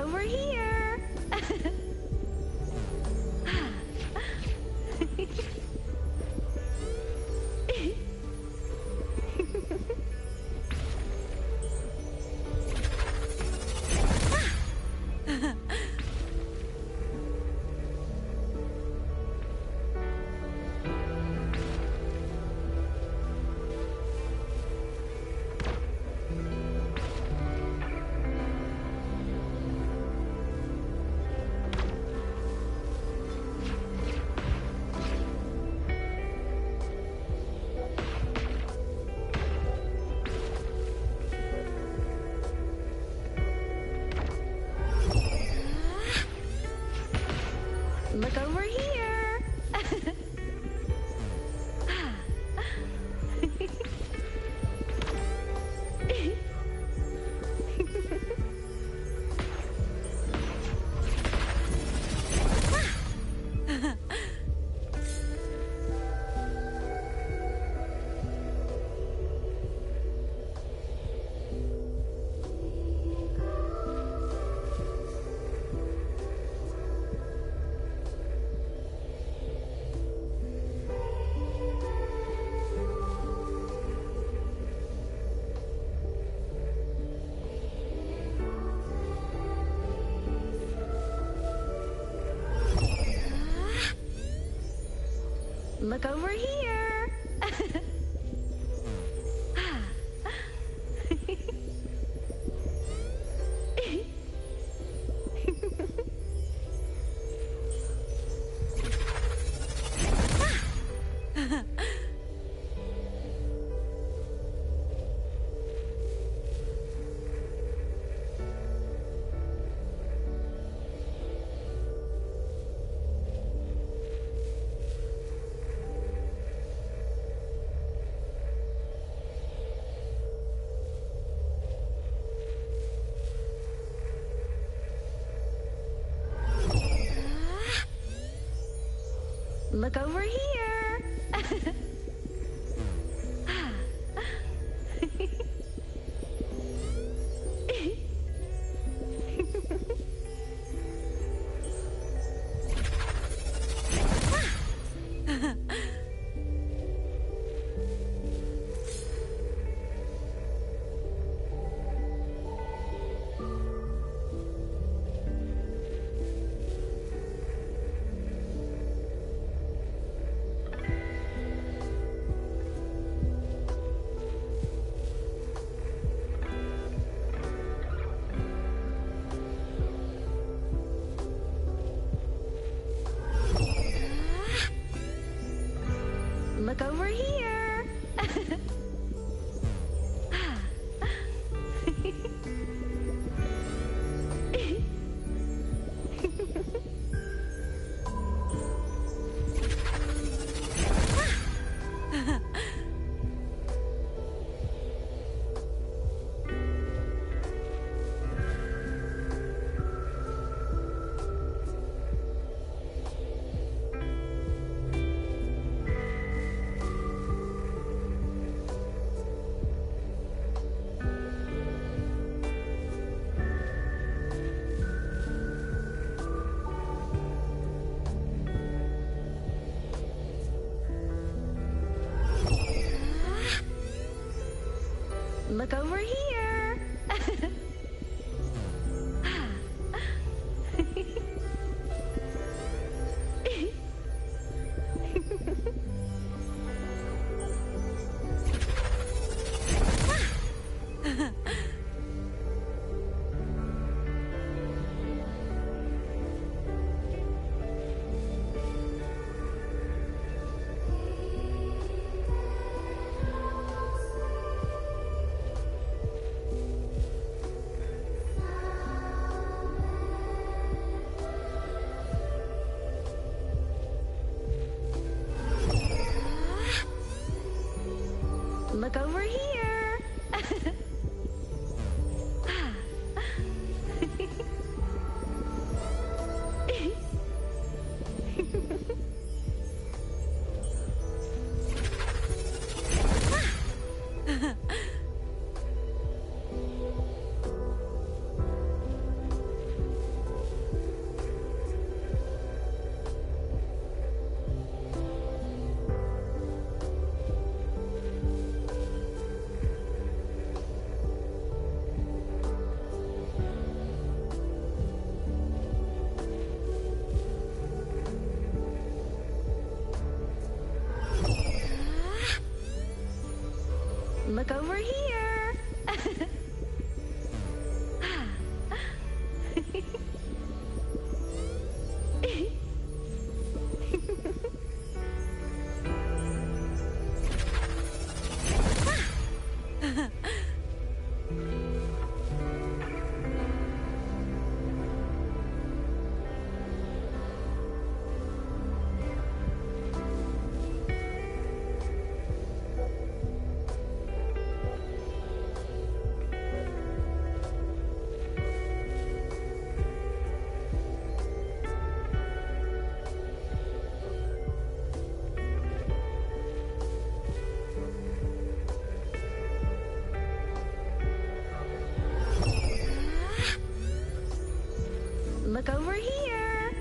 Look over here. Look over here. Look over here. Look over here. Look over here. Look over here. Look over here. Look over here. Look over here.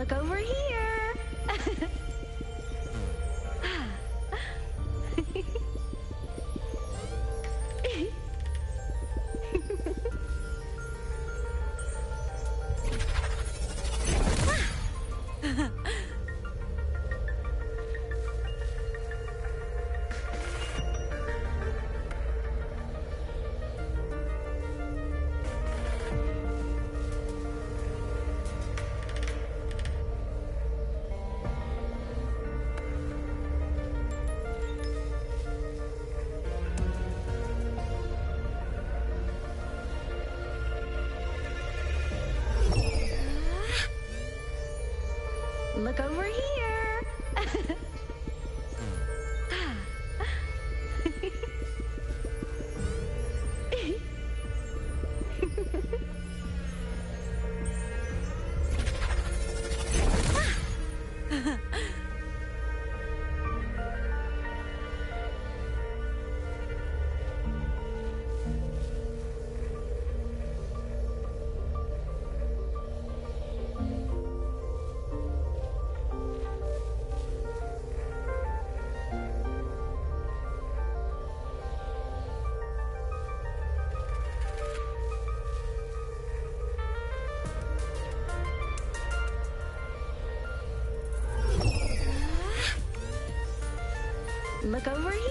Look over here. Look over here. Look over here.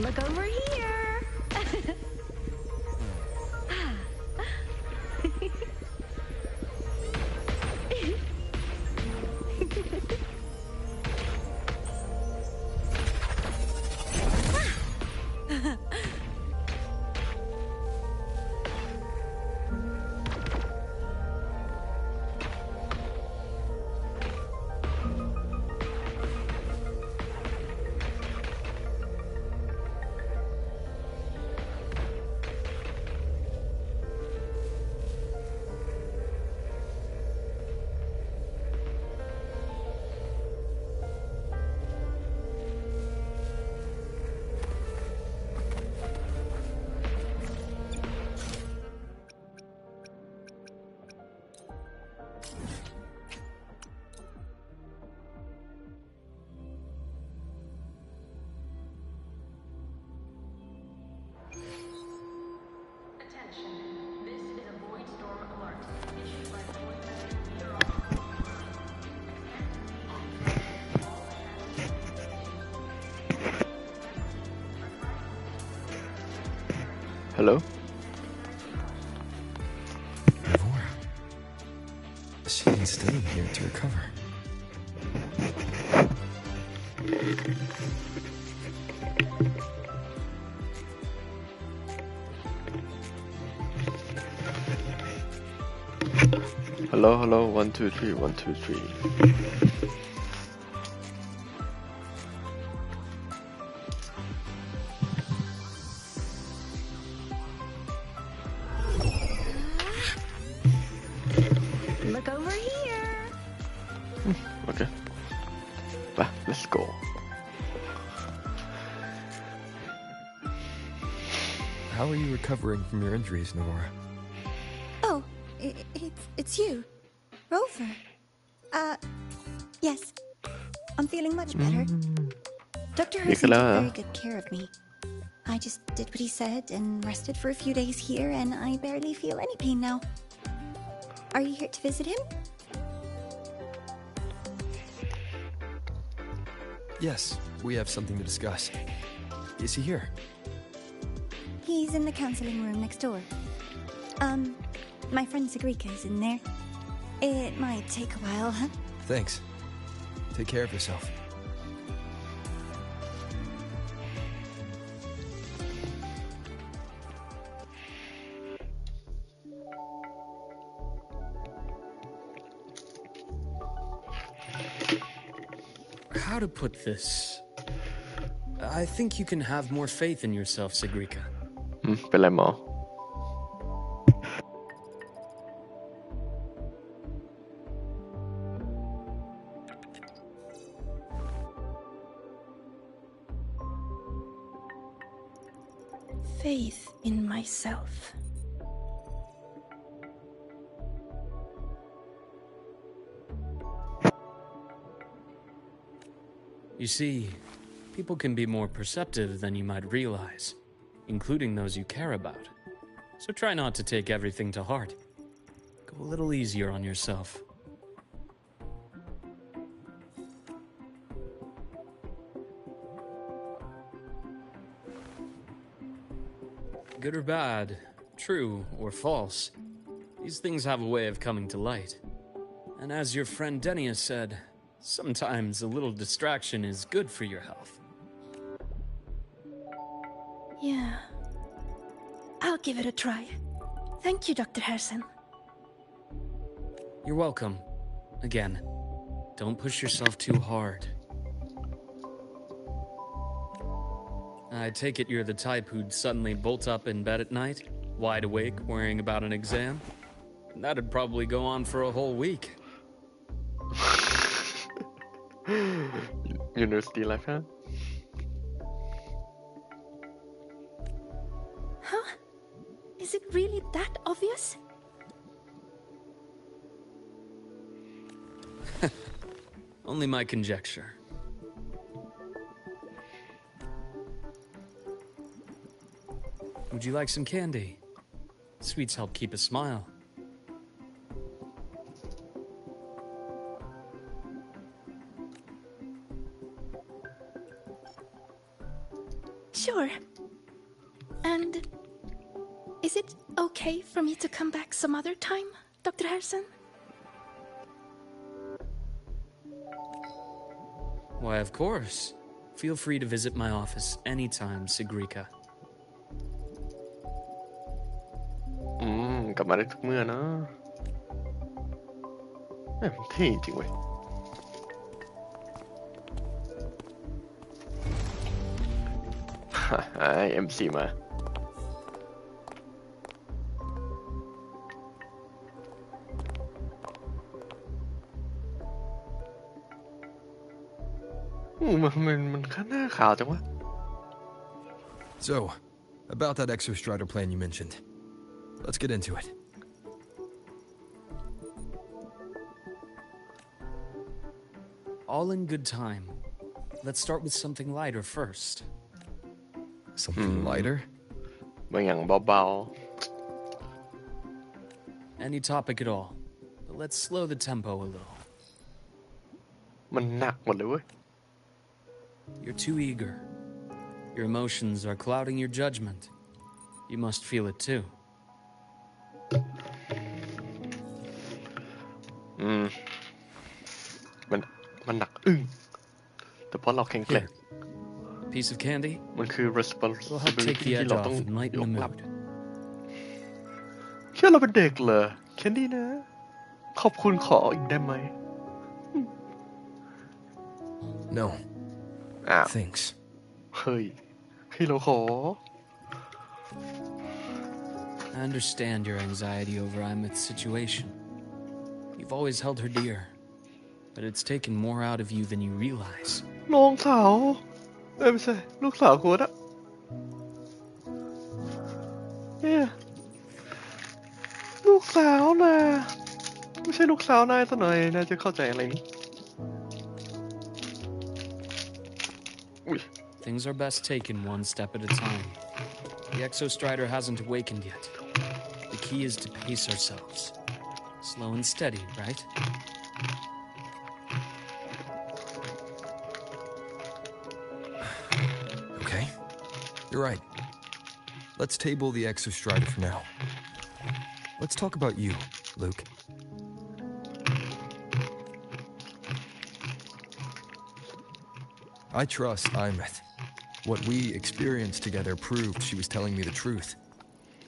Look over here. Hello? Navora. She ain't staying here to recover. Hello, hello, 1 2 3 1 2 3. Look over here. Okay. Bah, let's go. How are you recovering from your injuries, Navora? Oh, it's you, Rover. Yes. I'm feeling much better. Dr. Harrison took very good care of me. I just did what he said and rested for a few days here, and I barely feel any pain now. Are you here to visit him? Yes, we have something to discuss. Is he here? He's in the counseling room next door. My friend Sigrika is in there. It might take a while, huh? Thanks. Take care of yourself. How to put this? I think you can have more faith in yourself, Sigrika. เป็นไรหมอ Faith in myself. You see, people can be more perceptive than you might realize, including those you care about. So try not to take everything to heart. Go a little easier on yourself. Good or bad, true or false, these things have a way of coming to light. And as your friend Denia said, sometimes a little distraction is good for your health. Yeah. I'll give it a try. Thank you, Dr. Harrison. You're welcome. Again, don't push yourself too hard. I take it you're the type who'd suddenly bolt up in bed at night, wide awake, worrying about an exam? That'd probably go on for a whole week. University life, huh? Huh? Is it really that obvious? Only my conjecture. Would you like some candy? Sweets help keep a smile. Sure. And is it okay for me to come back some other time, Dr. Harrison? Why, of course. Feel free to visit my office anytime, Sigrika. กลับมาได้ทุกเมื่อเนาะแม่งเท่จริงเว้ย MC มา มันข้างหน้าขาวจังวะ So, about that exostrider plan you mentioned. Let's get into it. All in good time. Let's start with something lighter first. Something lighter? บางอย่างเบา Any topic at all. But let's slow the tempo a little. ๆมันหนักหมดเลยเว้ย You're too eager. Your emotions are clouding your judgment. You must feel it too. มันหนักอึ้งแต่เพราะเราแข็งแกร่ง Here, piece of candy. มันคือ It'll help responsibility take the ที่ edge เรา off ต้อง and lighten ย the กรับ mood. แค่เราเป็นเด็กเหรอแคนดี้นะ ขอบคุณขออีกได้ไหม No, อ้าว thanks. เฮ้ยให้เราขอ I understand your anxiety over Imeth's situation. You've always held her dear, but it's taken more out of you than you realize. น้องสาวไม่ใช่ลูกสาวกูนะเนี่ยลูกสาวนะไม่ใช่ลูกสาวนายซะหน่อยนายจะเข้าใจอะไรนี่อุ้ย Things are best taken one step at a time. The Exostrider hasn't awakened yet. The key is to pace ourselves. Slow and steady, right? Okay, you're right. Let's table the Exostrider for now. Let's talk about you, Luuk. I trust Imeth. What we experienced together proved she was telling me the truth.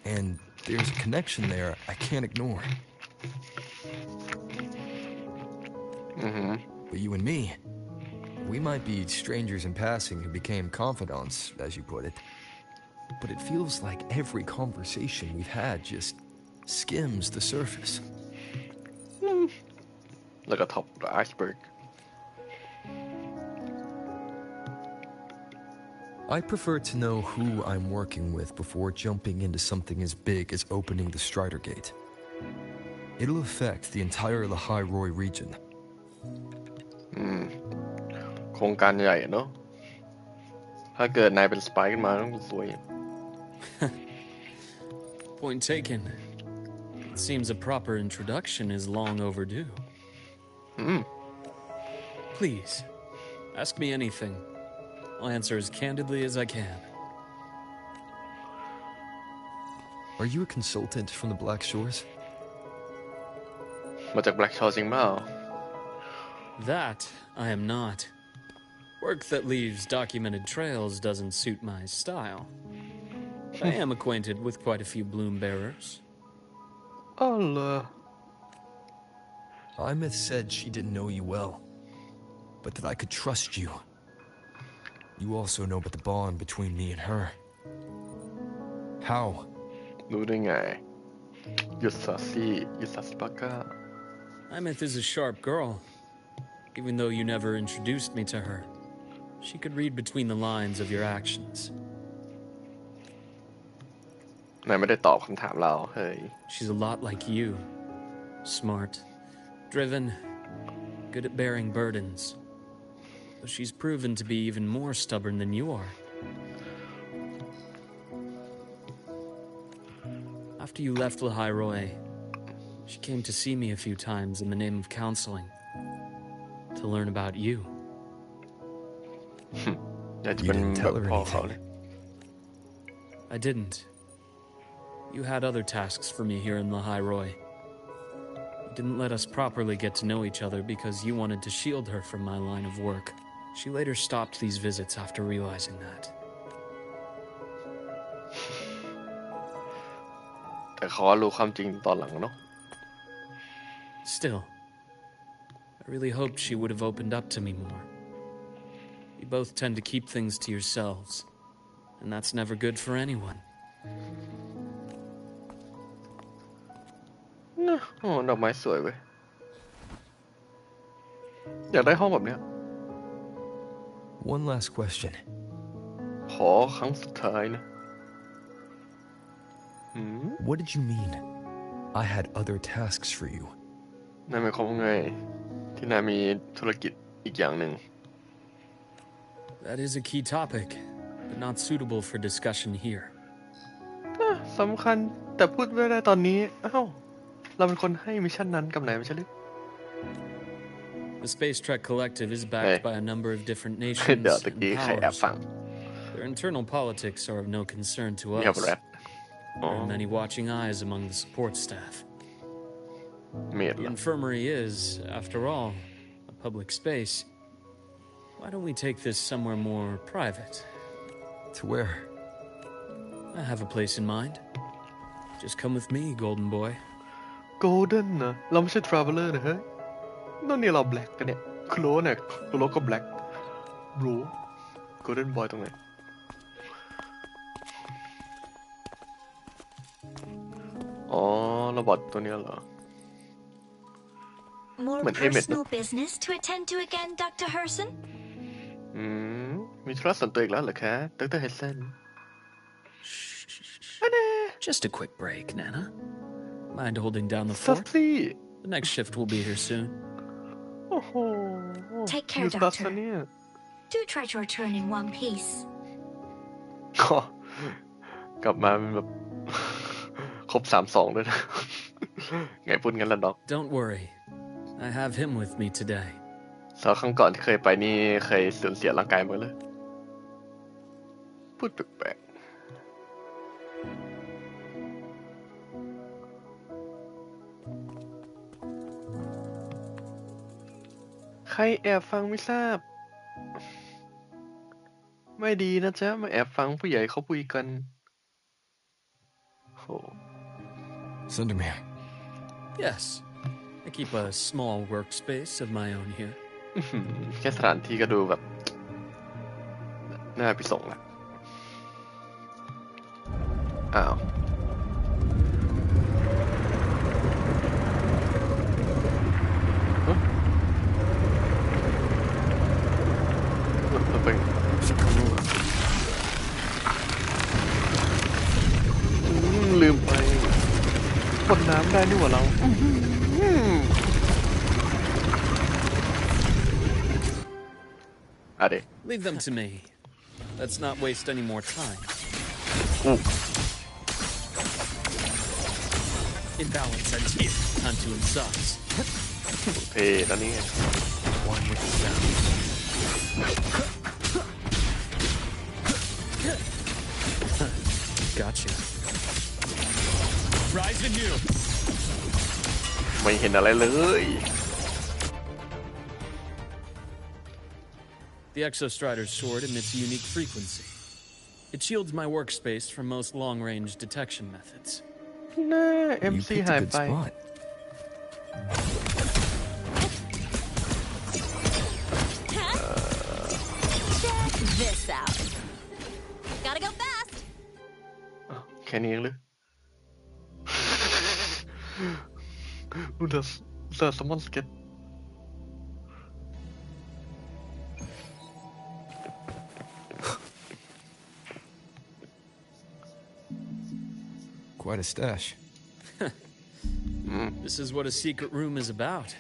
And there's a connection there I can't ignore. But you and me, we might be strangers in passing who became confidants, as you put it. But it feels like every conversation we've had just skims the surface. Like a top of the iceberg. I prefer to know who I'm working with before jumping into something as big as opening the Strider Gate. It'll affect the entire Lahai Roi region. โครงการใหญ่เนาะถ้าเกิดนายเป็นสไปค์ขึ้นมาต้องสวย Point taken. It seems a proper introduction is long overdue. Please, ask me anything. I'll answer as candidly as I can. Are you a consultant from the Black Shores? มาจากแบล็กชอร์จริงเปล่า That I am not. Work that leaves documented trails doesn't suit my style. But I am acquainted with quite a few bloom bearers. อ๋อเหรอ Imeth said she didn't know you well, but that I could trust you. You also know about the bond between me and her. How? รู้ได้ไงหยุดซาซี่หยุดซาซิปาก้า Imeth is a sharp girl. Even though you never introduced me to her, she could read between the lines of your actions. นายไม่ได้ตอบคำถามเราเฮ้ย She's a lot like you. Smart, driven, good at bearing burdens. But she's proven to be even more stubborn than you are. After you left Lahai Roi, she came to see me a few times in the name of counseling. To learn about you. อยากจะเป็น You didn't แบ tell บ her พ่อเขา anything. เลย I didn't. You had other tasks for me here in Lahai Roi. You didn't let us properly get to know each other because you wanted to shield her from my line of work. She later stopped these visits after realizing that. แต่เขารู้ความจริงตอนหลังเนาะ Still, I really hoped she would have opened up to me more. You both tend to keep things to yourselves, and that's never good for anyone. นะโอ้ดอกไม้สวยเว้ยอยากได้ห้องแบบเนี้ย One last question. ขอครั้งสุดท้ายนะ What did you mean? I had other tasks for you. นายหมายความว่าไงที่นายมีธุรกิจอีกอย่างหนึ่ง That is a key topic, but not suitable for discussion here. สำคัญแต่พูดไม่ได้ตอนนี้อ้าวเราเป็นคนให้มิชชั่นนั้นกับนายไม่ใช่หรือ The Space Trek Collective is backed by a number of different nations เดี๋ยวตะ and กี้ใครแอบ powers. ฟัง Their internal politics are of no concern to นี่ครับ us. แรป There are many watching eyes among the support staff. เมด The ล่ะ infirmary is, after all, a public space. Why don't we take this somewhere more private? To where? I have a place in mind. Just come with me, golden boy. Golden นะเราไม่ใช่ Traveler นะเฮ้ยนั่นนี่เรา Black กันเนี่ยคุโรเนี่ยคุโรก็ Black Blue Golden Boy ตรงไหนอ๋อระบบตัวนี้เหรอ More Mình êm mệt personal business to attend to again, Dr. Herson? มีธุระส่วนตัวอีกแล้วเหรอคะดร. Hudson Just a quick break, Nana. Mind holding down the ซัส fort? ซี่ The next shift will be here soon. โอ้โห Take care, ยูซัส Doctor. นะเนี่ย Do try to return in one piece. ก็กลับมาเป็นแบบ ครบ3-2ด้วยนะ ไงพูดงั้นละดอก Don't worry. I have him with me today. สาวครั้งก่อนที่เคยไปนี่เคยสูญเสียร่างกายมาเลย พูดแปลกๆใครแอบฟังไม่ทราบ ไม่ดีนะจ๊ะมาแอบฟังผู้ใหญ่เขาคุยกันโห Sundermere. Yes. I keep a small workspace of my own here. แค่สถานที่ก็ดูแบบน่าไปส่งละอ้าวเราไปลืมไปพ่นน้ำได้นี่หว่าเราอะเด็ Leave them to me. Let's not waste any more time. Imbalance ends here. Time to insize. เท่แล้วนี่ One with the sound. Gotcha. Rise anew. ไม่เห็นอะไรเลย The Exostrider's sword emits a unique frequency. It shields my workspace from most long-range detection methods. น่า You MC picked หา a ย good ไป spot. Check this out. Gotta go fast. แค่นี้เองหรือ ดูเดอสมอนสเก็ต Quite a stash. This is what a secret room is about.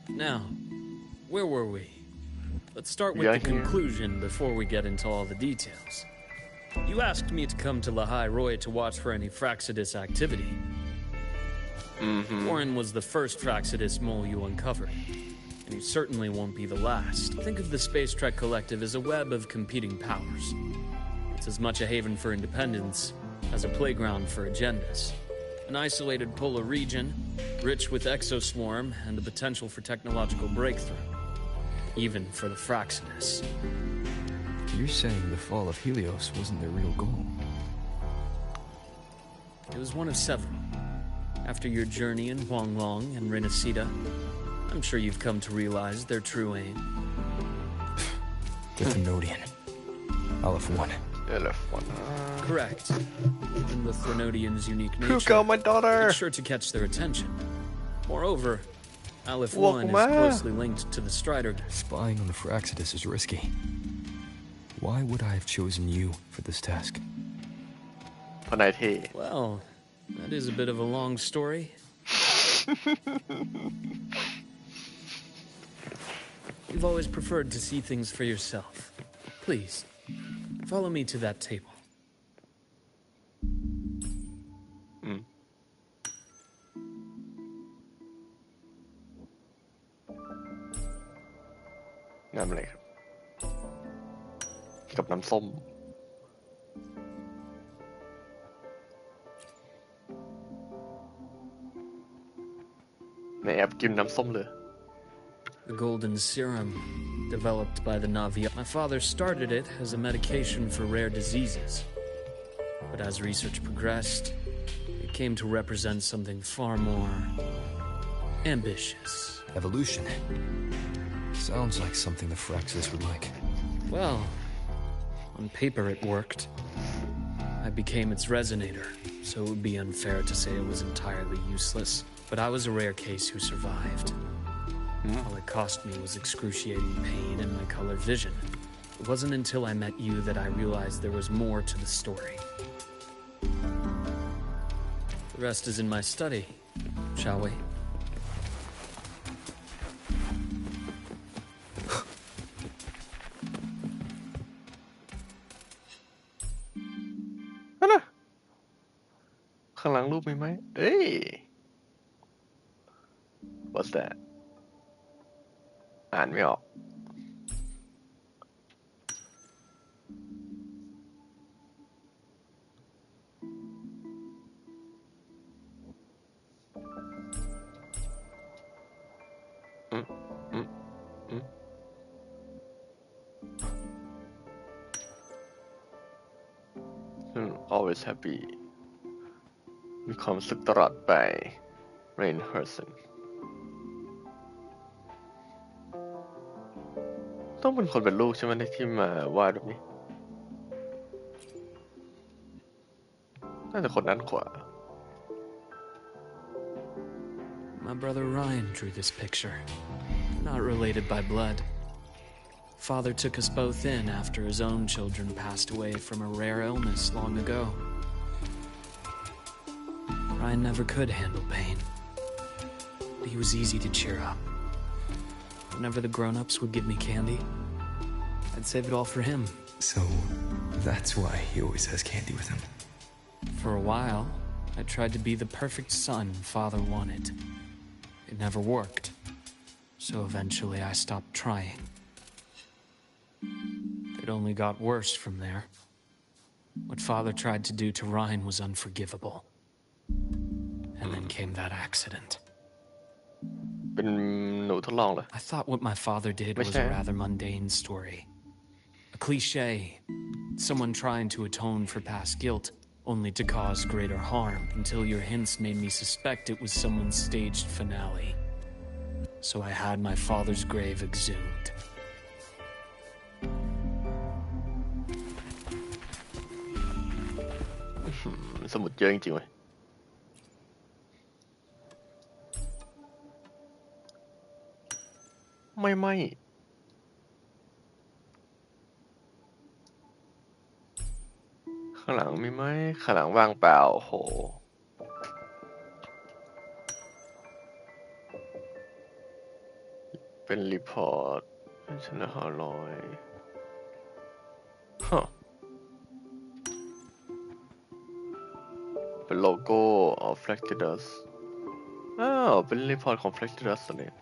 Now, where were we? Let's start with Yeah, the here. conclusion before we get into all the details. You asked me to come to Lahai Roy to watch for any Fraxidus activity. Warren was the first Fraxidus mole you uncovered, and he certainly won't be the last. Think of the Space Trek Collective as a web of competing powers. It's as much a haven for independence as a playground for agendas. An isolated polar region, rich with exoswarm and the potential for technological breakthrough. Even for the Fraxidus. You're saying the fall of Helios wasn't their real goal? It was one of several. After your journey in Huanglong and Renacida, I'm sure you've come to realize their true aim. The Thenodian. Aleph 1. LF1 Correct. Given the Thenodian's unique Who nature, got my daughter? it's sure to catch their attention. Moreover, Aleph Walk 1 is ma. closely linked to the Strider. Spying on the Fraxidus is risky. Why would I have chosen you for this task? เพราะนายเท่ Well, that is a bit of a long story. You've always preferred to see things for yourself. Please, follow me to that table. งานอะไรครับ กับน้ำส้ม กินน้ำส้มเลย The golden serum, developed by the Navi. My father started it as a medication for rare diseases. But as research progressed, it came to represent something far more ambitious. Evolution. Sounds like something the Fraxis would like. Well, on paper it worked. I became its resonator, so it would be unfair to say it was entirely useless. But I was a rare case who survived. All it cost me was excruciating pain and my color vision. It wasn't until I met you that I realized there was more to the story. The rest is in my study, shall we? Ano? ข้างหลังรูปมีไหมเอ้ย What's that อ่านไม่ออกalways happy มีความสุขตลอดไป Rain Herson ต้องเป็นคนเป็นลูกใช่ไหมที่มาวาดแบบนี้น่าจะคนนั้นขวา My brother Ryan drew this picture. Not related by blood. Father took us both in after his own children passed away from a rare illness long ago. Ryan never could handle pain, but he was easy to cheer up. Whenever the grown-ups would give me candy, I'd save it all for him. So, that's why he always has candy with him. For a while, I tried to be the perfect son Father wanted. It never worked, so eventually I stopped trying. It only got worse from there. What Father tried to do to Ryan was unforgivable. And then came that accident. เป็นหนูทดลองเหรอ I thought what my father did was a rather mundane story. A cliché. Someone trying to atone for past guilt, only to cause greater harm, until your hints made me suspect it was someone's staged finale. So I had my father's grave exhumed. สมุดเยอะจริงๆเว้ยไม่ข้างหลังมีไหมข้างหลังว่างเปล่าโหเป็นรีพอร์ตชนะ500ฮะเป็นโลโก้ of Fractidus อ้าวเป็นรีพอร์ตของ Fractidus ตัวนี้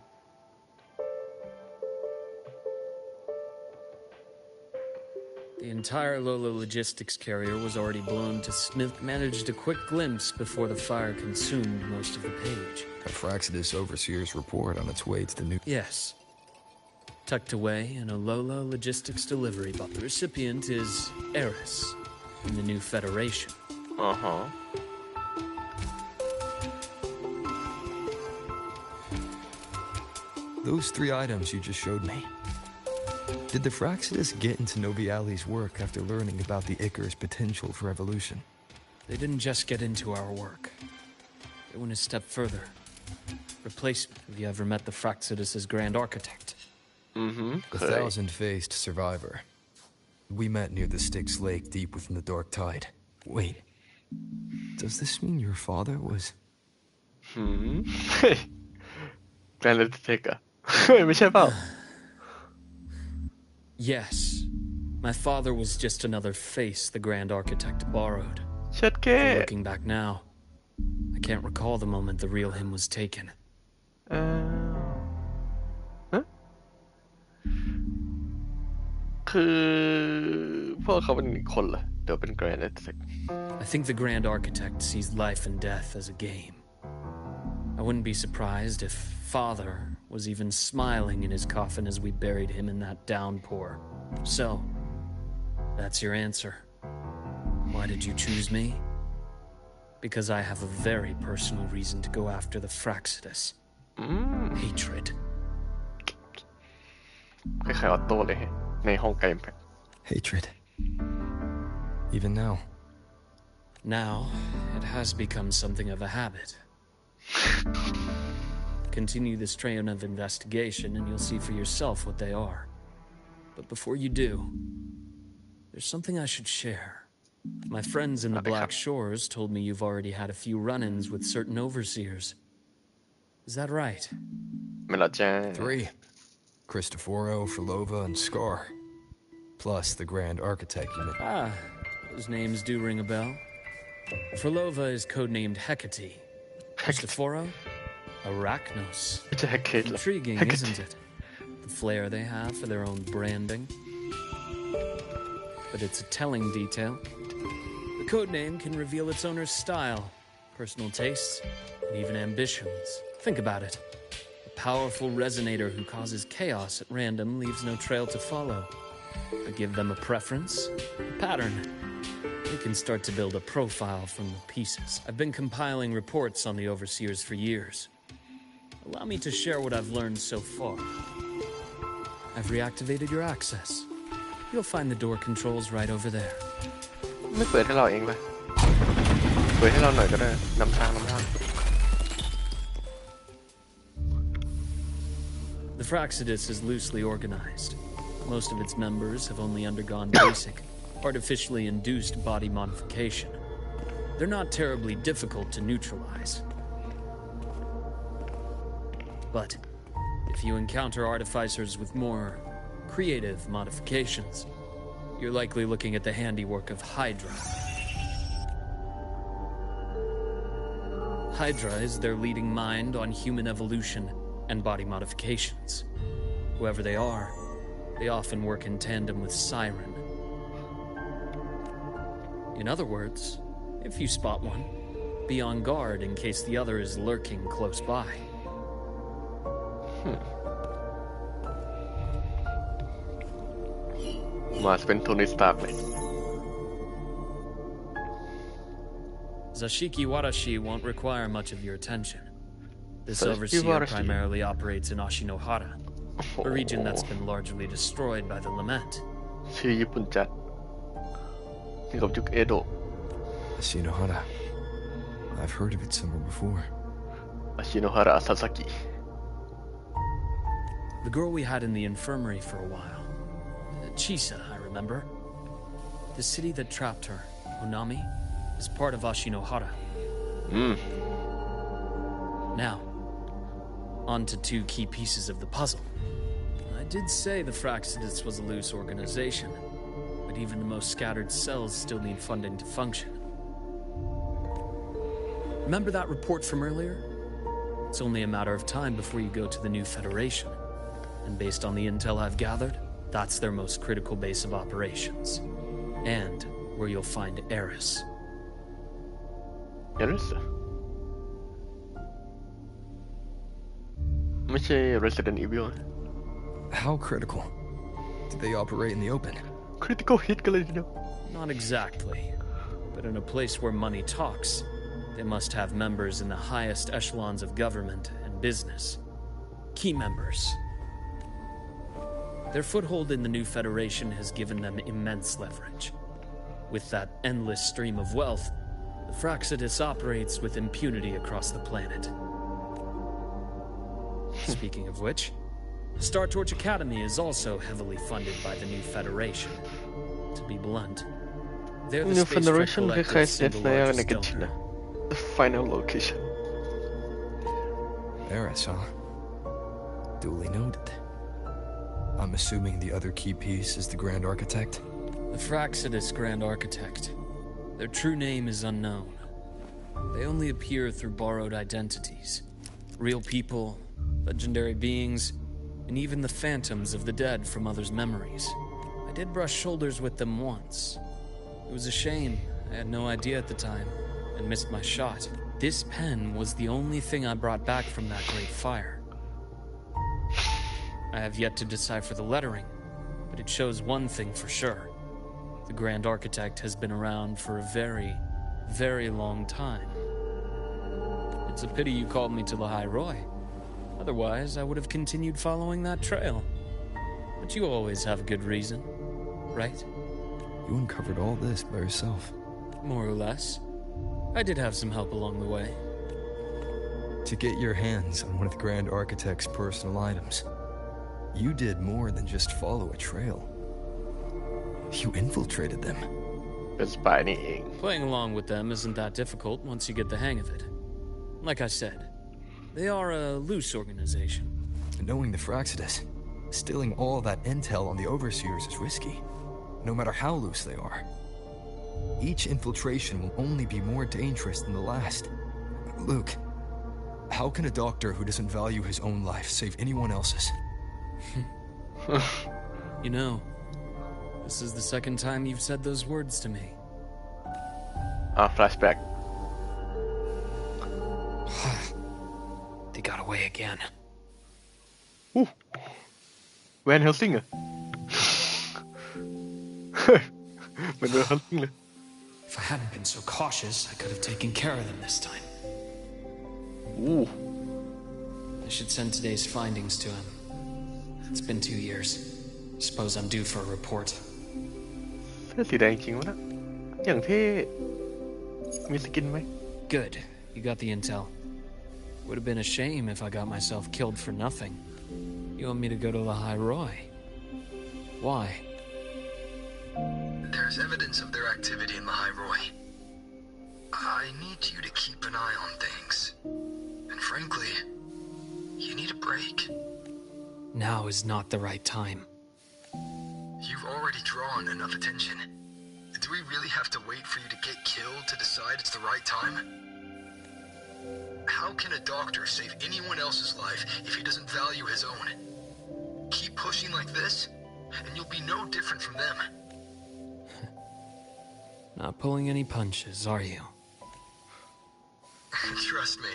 The entire Lola logistics carrier was already blown to Smith. Managed a quick glimpse before the fire consumed most of the page. A Fraxidus overseer's report on its way to the new... Yes. Tucked away in a Lola logistics delivery box. The recipient is Eris in the new Federation. Uh-huh. Those 3 items you just showed me. Did the Fraxidus get into Noviali's work after learning about the Icar's potential for evolution? They didn't just get into our work. They went a step further. Replacement. Have you ever met the Fraxidus' Grand Architect? Mm-hmm. The thousand-faced survivor. We met near the Styx Lake deep within the Dark Tide. Wait. Does this mean your father was... Grand Architect อะ ไม่ใช่เปล่า Yes. My father was just another face the Grand Architect borrowed. ชัดแค่ Looking back now, I can't recall the moment the real him was taken. ฮะคือพวกเขาเป็นคนเหรอเดี๋ยวเป็น Grand Architect I think the Grand Architect sees life and death as a game. I wouldn't be surprised if father was even smiling in his coffin as we buried him in that downpour. So, that's your answer. Why did you choose me? Because I have a very personal reason to go after the Fraxidus. Hatred. คล้ายๆออโต้เลยในห้องไกลแพ็ค Hatred. Even now. Now, it has become something of a habit. Continue this train of investigation and you'll see for yourself what they are. But before you do, there's something I should share. My friends in the Black Shores told me you've already had a few run-ins with certain overseers. Is that right? ไม่ละจ้า 3. Cristoforo, Frolova, and Scar. Plus the Grand Architect unit. Ah, those names do ring a bell. Frolova is codenamed Hecate. Cristoforo? Arachnos. ไม่ใช่แฮกเกตหรอ Intriguing, isn't it? The flair they have for their own branding. But it's a telling detail. The codename can reveal its owner's style, personal tastes, and even ambitions. Think about it. A powerful resonator who causes chaos at random leaves no trail to follow. But give them a preference, a pattern. They can start to build a profile from the pieces. I've been compiling reports on the overseers for years. Allow me to share what I've learned so far. I've reactivated your access. You'll find the door controls right over there. ไม่เปิดให้เราเองเลยเปิดให้เราหน่อยก็ได้นำทาง The Fraxidus is loosely organized. Most of its members have only undergone basic, artificially induced body modification. They're not terribly difficult to neutralize. But if you encounter artificers with more creative modifications, you're likely looking at the handiwork of Hydra. Hydra is their leading mind on human evolution and body modifications. Whoever they are, they often work in tandem with Siren. In other words, if you spot one, be on guard in case the other is lurking close by. มาเป็นโทนี่สตาร์กเลย Zashiki Warashi won't require much of your attention. This Zashiki overseer Warashi. primarily operates in Ashinohara, a region that's been largely destroyed by the Lament. ชื่อญี่ปุ่นจัดนี่กับยุคเอโดะ Ashinohara. I've heard of it somewhere before. อาชิโนฮาระซาซากิ The girl we had in the infirmary for a while. Chisa, I remember. The city that trapped her, Onami, is part of Ashinohara. Now, on to 2 key pieces of the puzzle. I did say the Fraxidus was a loose organization, but even the most scattered cells still need funding to function. Remember that report from earlier? It's only a matter of time before you go to the new Federation. And based on the intel I've gathered, that's their most critical base of operations. And where you'll find Eris. เอริสไม่ใช่ Resident Evil How critical? Do they operate in the open? Critical hit กันเลยทีเดียว Not exactly. But in a place where money talks, they must have members in the highest echelons of government and business. Key members. Their foothold in the new Federation has given them immense leverage. With that endless stream of wealth, the Fraxidus operates with impunity across the planet. Speaking of which, Star Torch Academy is also heavily funded by the new Federation. To be blunt, they're the New Space Trek Federation คล้าย Collective's ๆเซต single ใน largest Genshin donor. นะ The Final Location Eris, huh? Duly noted. I'm assuming the other key piece is the Grand Architect? The Fraxidus Grand Architect. Their true name is unknown. They only appear through borrowed identities. Real people, legendary beings, and even the phantoms of the dead from others' memories. I did brush shoulders with them once. It was a shame. I had no idea at the time, and missed my shot. This pen was the only thing I brought back from that great fire. I have yet to decipher the lettering, but it shows one thing for sure. The Grand Architect has been around for a very, very long time. It's a pity you called me to the High Roy. Otherwise, I would have continued following that trail. But you always have a good reason, right? You uncovered all this by yourself. More or less. I did have some help along the way. To get your hands on one of the Grand Architect's personal items, you did more than just follow a trail. You infiltrated them. เป็นสปายนี่เอง Playing along with them isn't that difficult once you get the hang of it. Like I said, they are a loose organization. And knowing the Fraxidus, stealing all that intel on the Overseers is risky, no matter how loose they are. Each infiltration will only be more dangerous than the last. Luuk, how can a doctor who doesn't value his own life save anyone else's? You know, this is the second time you've said those words to me. flashback They got away again. แวนเฮลซิงเหรอ เหมือนแวนเฮลซิงเลย If I hadn't been so cautious, I could have taken care of them this time. อู้ I should send today's findings to him. It's been 2 years. Suppose I'm due for a report. เสื้อสีแดงจริงวะนะอย่างเท่มีสกินไหม Good. You got the intel. Would have been a shame if I got myself killed for nothing. You want me to go to the High Roy? Why? There's evidence of their activity in the High Roy. I need you to keep an eye on things. And frankly, you need a break. Now is not the right time. You've already drawn enough attention. Do we really have to wait for you to get killed to decide it's the right time? How can a doctor save anyone else's life if he doesn't value his own? Keep pushing like this, and you'll be no different from them. Not pulling any punches, are you? Trust me,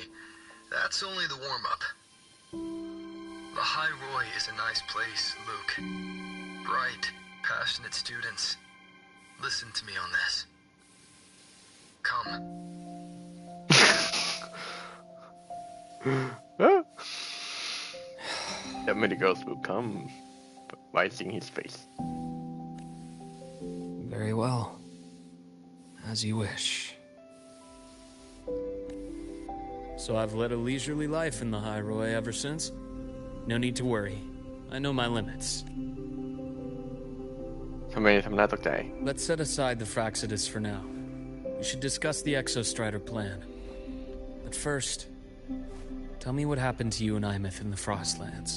that's only the warm-up. The High Roy is a nice place, Luuk. Bright, passionate students. Listen to me on this. Come. That many girls will come biting his face. Very well. As you wish. So I've led a leisurely life in the High Roy ever since. No need to worry. I know my limits. ทำไมทำหน้าตกใจ Let's set aside the Fraxidus for now. We should discuss the Exostrider plan. But first, tell me what happened to you and Imeth in the Frostlands.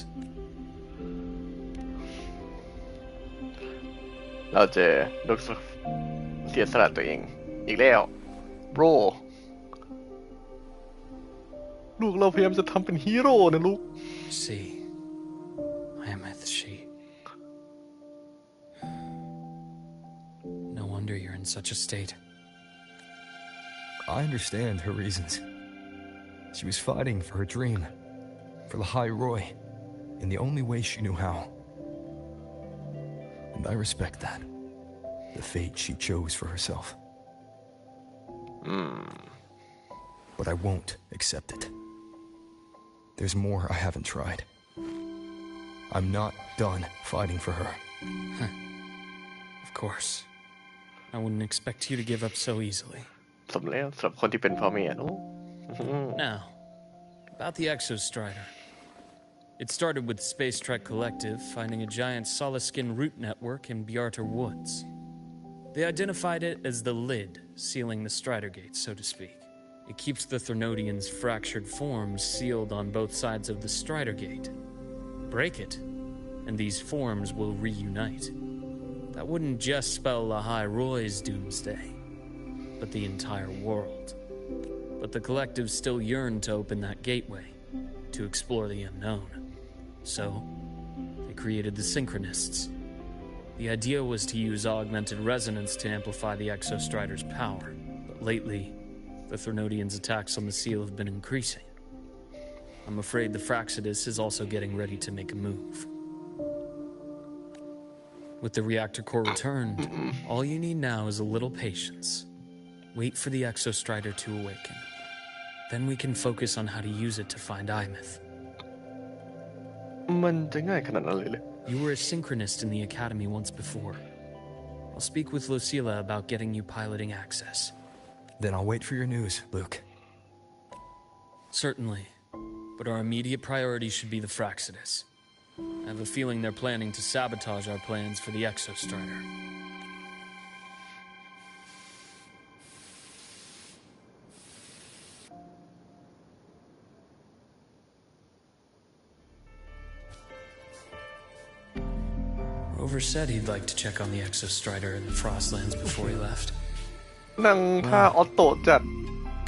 เราเจอลูกเสียสละตัวเองอีกแล้วโบรลูกเราพยายามจะทำเป็นฮีโร่นะลูก See, Imeth, she... No wonder you're in such a state. I understand her reasons. She was fighting for her dream, for the High Roy, in the only way she knew how. And I respect that. The fate she chose for herself. But I won't accept it. There's more I haven't tried. I'm not done fighting for her. Of course. I wouldn't expect you to give up so easily. สมแล้วสำหรับคนที่เป็นพ่อแม่เนอะ Now, about the Exostrider. It started with the Space Trek Collective finding a giant Solaskin root network in Bjarter Woods. They identified it as the lid, sealing the Strider Gate, so to speak. It keeps the Thernodians' fractured forms sealed on both sides of the Strider Gate. Break it, and these forms will reunite. That wouldn't just spell the High Roy's doomsday, but the entire world. But the Collective still yearned to open that gateway, to explore the unknown. So, they created the Synchronists. The idea was to use augmented resonance to amplify the Exostrider's power, but lately, the Thernodians' attacks on the seal have been increasing. I'm afraid the Fraxidus is also getting ready to make a move. With the reactor core returned, all you need now is a little patience. Wait for the Exostrider to awaken. Then we can focus on how to use it to find Imeth. มันจะง่ายขนาดนั้นเลยเหรอ You were a synchronist in the academy once before. I'll speak with Lucilla about getting you piloting access. Then I'll wait for your news, Luke. Certainly. But our immediate priority should be the Fraxidus. I have a feeling they're planning to sabotage our plans for the Exostrider. Rover said he'd like to check on the Exostrider in the Frostlands before he left. นั่งท่าออโต้จัด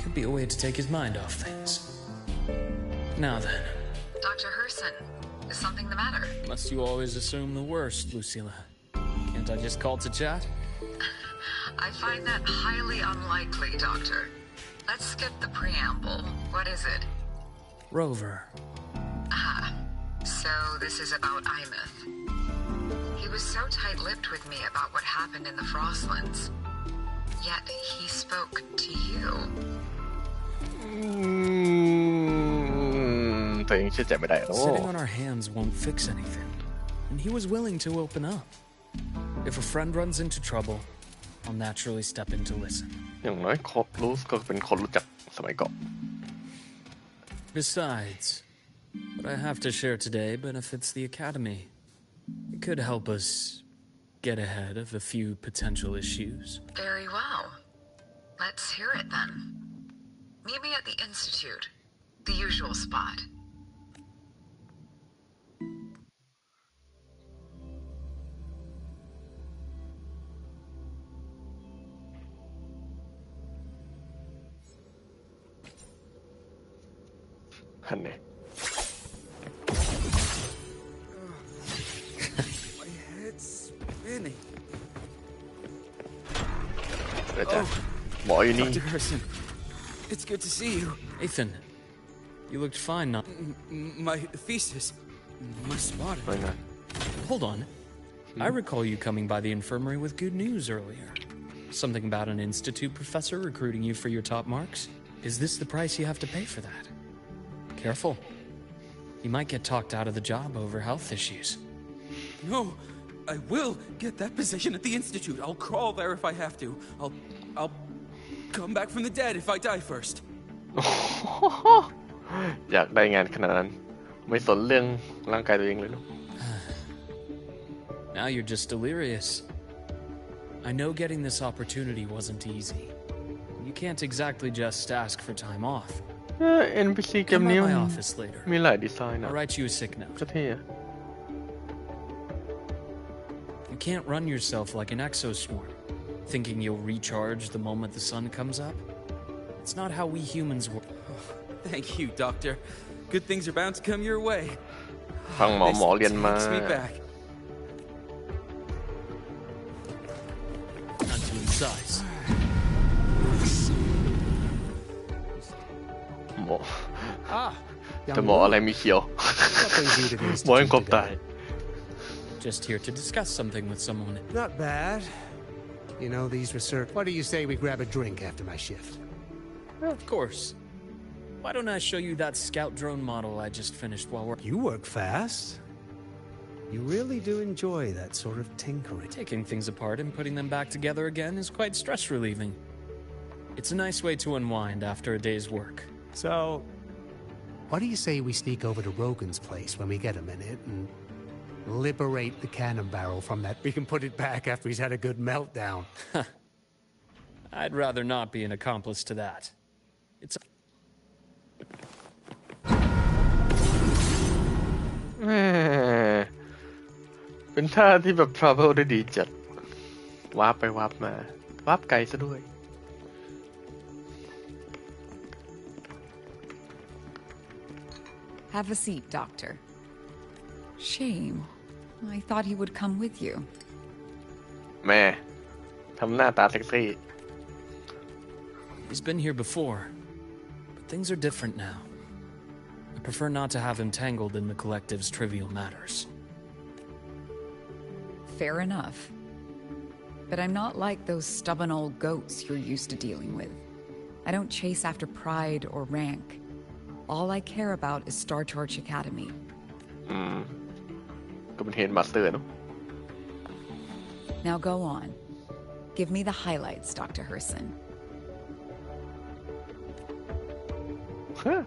Could be a way to take his mind off things. Now then. Dr. Herson, is something the matter? Must you always assume the worst, Lucilla? Can't I just call to chat? I find that highly unlikely, Doctor. Let's skip the preamble. What is it? Rover. Ah, so this is about Imeth. He was so tight-lipped with me about what happened in the Frostlands. Yet he spoke to you. ตัวเองเชื่อใจไม่ได้หรอก Sitting on our hands won't fix anything. And he was willing to open up. If a friend runs into trouble, I'll naturally step in to listen. อย่างน้อยคบรู้ก็เป็นคนรู้จักสมัยก่อน Besides, what I have to share today benefits the Academy. It could help us get ahead of a few potential issues. Very well. Let's hear it then. Meet me at the Institute. The usual spot. Honey. My head's spinning. Dr. Herson, it's good to see you. Ethan, you looked fine now. My thesis, my spotter. Hold on. I recall you coming by the infirmary with good news earlier. Something about an institute professor recruiting you for your top marks? Is this the price you have to pay for that? Careful. You might get talked out of the job over health issues. No, I will get that position at the Institute. I'll crawl there if I have to. I'll come back from the dead if I die first. อยากได้งานขนาดนั้นไม่สนเรื่องร่างกายตัวเองเลยลูก Now you're just delirious. I know getting this opportunity wasn't easy. You can't exactly just ask for time off. NPC เกม Come นี้ by my office later. มีหลายดีไซน์นะ I'll write you a sick ก็ note. เท่อะ You can't run yourself like an exoswarm, thinking you'll recharge the moment the sun comes up. It's not how we humans work. Thank you, Doctor. Good things are bound to come your way. ฟังหมอเรียนมา Takes me back. Not to incise. หมอแต่หมออะไรมีเขียว หมอแห่งความตาย Just here to discuss something with someone. Not bad. You know, these research... What do you say we grab a drink after my shift? Of course. Why don't I show you that scout drone model I just finished while we're... You work fast. You really do enjoy that sort of tinkering. Taking things apart and putting them back together again is quite stress-relieving. It's a nice way to unwind after a day's work. So, what do you say we sneak over to Rogan's place when we get a minute and liberate the cannon barrel from that? We can put it back after he's had a good meltdown. I'd rather not be an accomplice to that. It's... แม่เป็นท่าที่แบบ travel ได้ดีจัดวาร์ปไปวาร์ปมาวาร์ปไกลซะด้วย Have a seat, Doctor. Shame. I thought he would come with you. แม่ทำหน้าตาเซ็กซี่ He's been here before, but things are different now. I prefer not to have him tangled in the collective's trivial matters. Fair enough. But I'm not like those stubborn old goats you're used to dealing with. I don't chase after pride or rank. All I care about is Star Torch Academy. ก็เป็นเฮดมาสเตอร์เนาะ Now go on. Give me the highlights, Dr. Herson. Huh.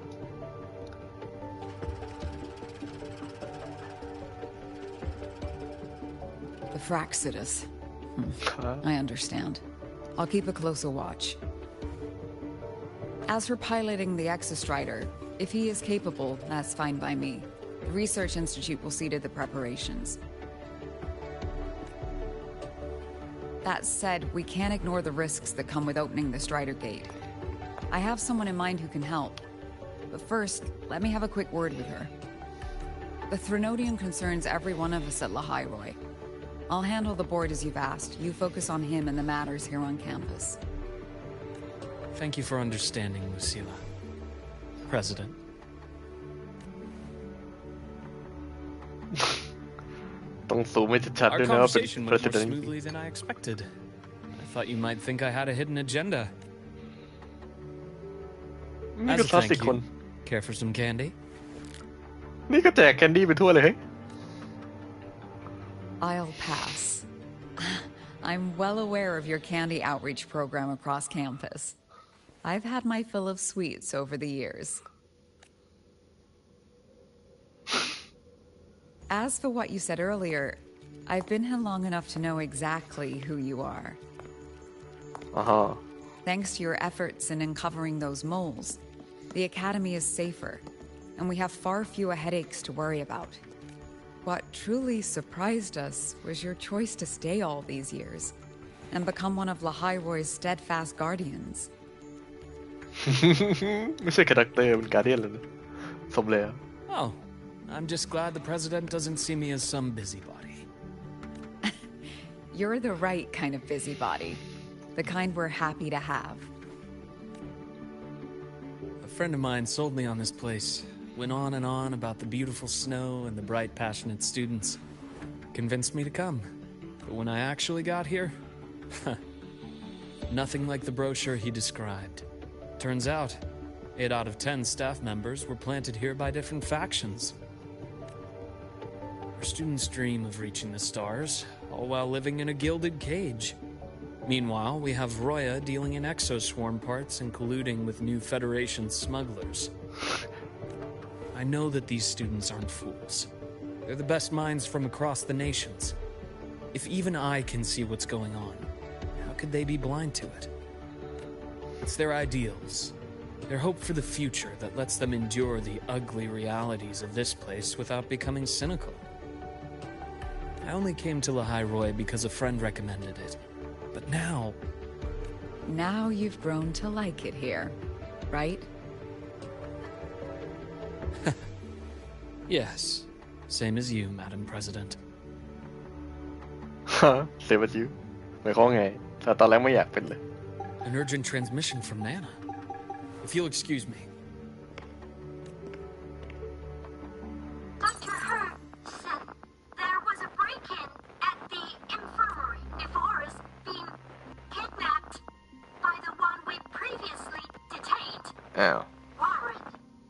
The Fraxidus. I understand. I'll keep a closer watch. As for piloting the Exostrider, if he is capable, that's fine by me. The Research Institute will see to the preparations. That said, we can't ignore the risks that come with opening the Strider Gate. I have someone in mind who can help. But first, let me have a quick word with her. The Threnodium concerns every one of us at Lahairoi. I'll handle the board as you've asked. You focus on him and the matters here on campus. Thank you for understanding, Lucilla. President. ต้องซูมให้ชัดๆ Our ด้วยนะว่าเป็น conversation went more president smoothly than I expected. I thought you might think I had a hidden agenda. นี่ As ก็ a คลาสสิก thank คน you, care for some candy? นี่ก็แจกแคนดี้ไปทั่วเลยเฮ้ย I'll pass. I'm well aware of your candy outreach program across campus. I've had my fill of sweets over the years. As for what you said earlier, I've been here long enough to know exactly who you are. Thanks to your efforts in uncovering those moles, the Academy is safer, and we have far fewer headaches to worry about. What truly surprised us was your choice to stay all these years and become one of Lahairoi's steadfast guardians. ไม่ใช่คาแรคเตอร์เป็นการเดียนเลยนะสมแล้ว Oh, I'm just glad the president doesn't see me as some busybody. You're the right kind of busybody. The kind we're happy to have. A friend of mine sold me on this place. Went on and on about the beautiful snow and the bright, passionate students. Convinced me to come. But when I actually got here, nothing like the brochure he described. Turns out, 8 out of 10 staff members were planted here by different factions. Our students dream of reaching the stars, all while living in a gilded cage. Meanwhile, we have Roya dealing in exoswarm parts and colluding with new Federation smugglers. I know that these students aren't fools. They're the best minds from across the nations. If even I can see what's going on, how could they be blind to it? It's their ideals, their hope for the future that lets them endure the ugly realities of this place without becoming cynical. I only came to Lahairoi because a friend recommended it. But now... Now you've grown to like it here, right? Yes. Same as you, Madam President. ฮะเซฟจิวหมายความไงแต่ตอนแรกไม่อยากเป็นเลย An urgent transmission from Nana. If you'll excuse me. Dr. Herb said there was a break-in at the infirmary. Nevoris being kidnapped by the one we previously detained. อ้าว Warren.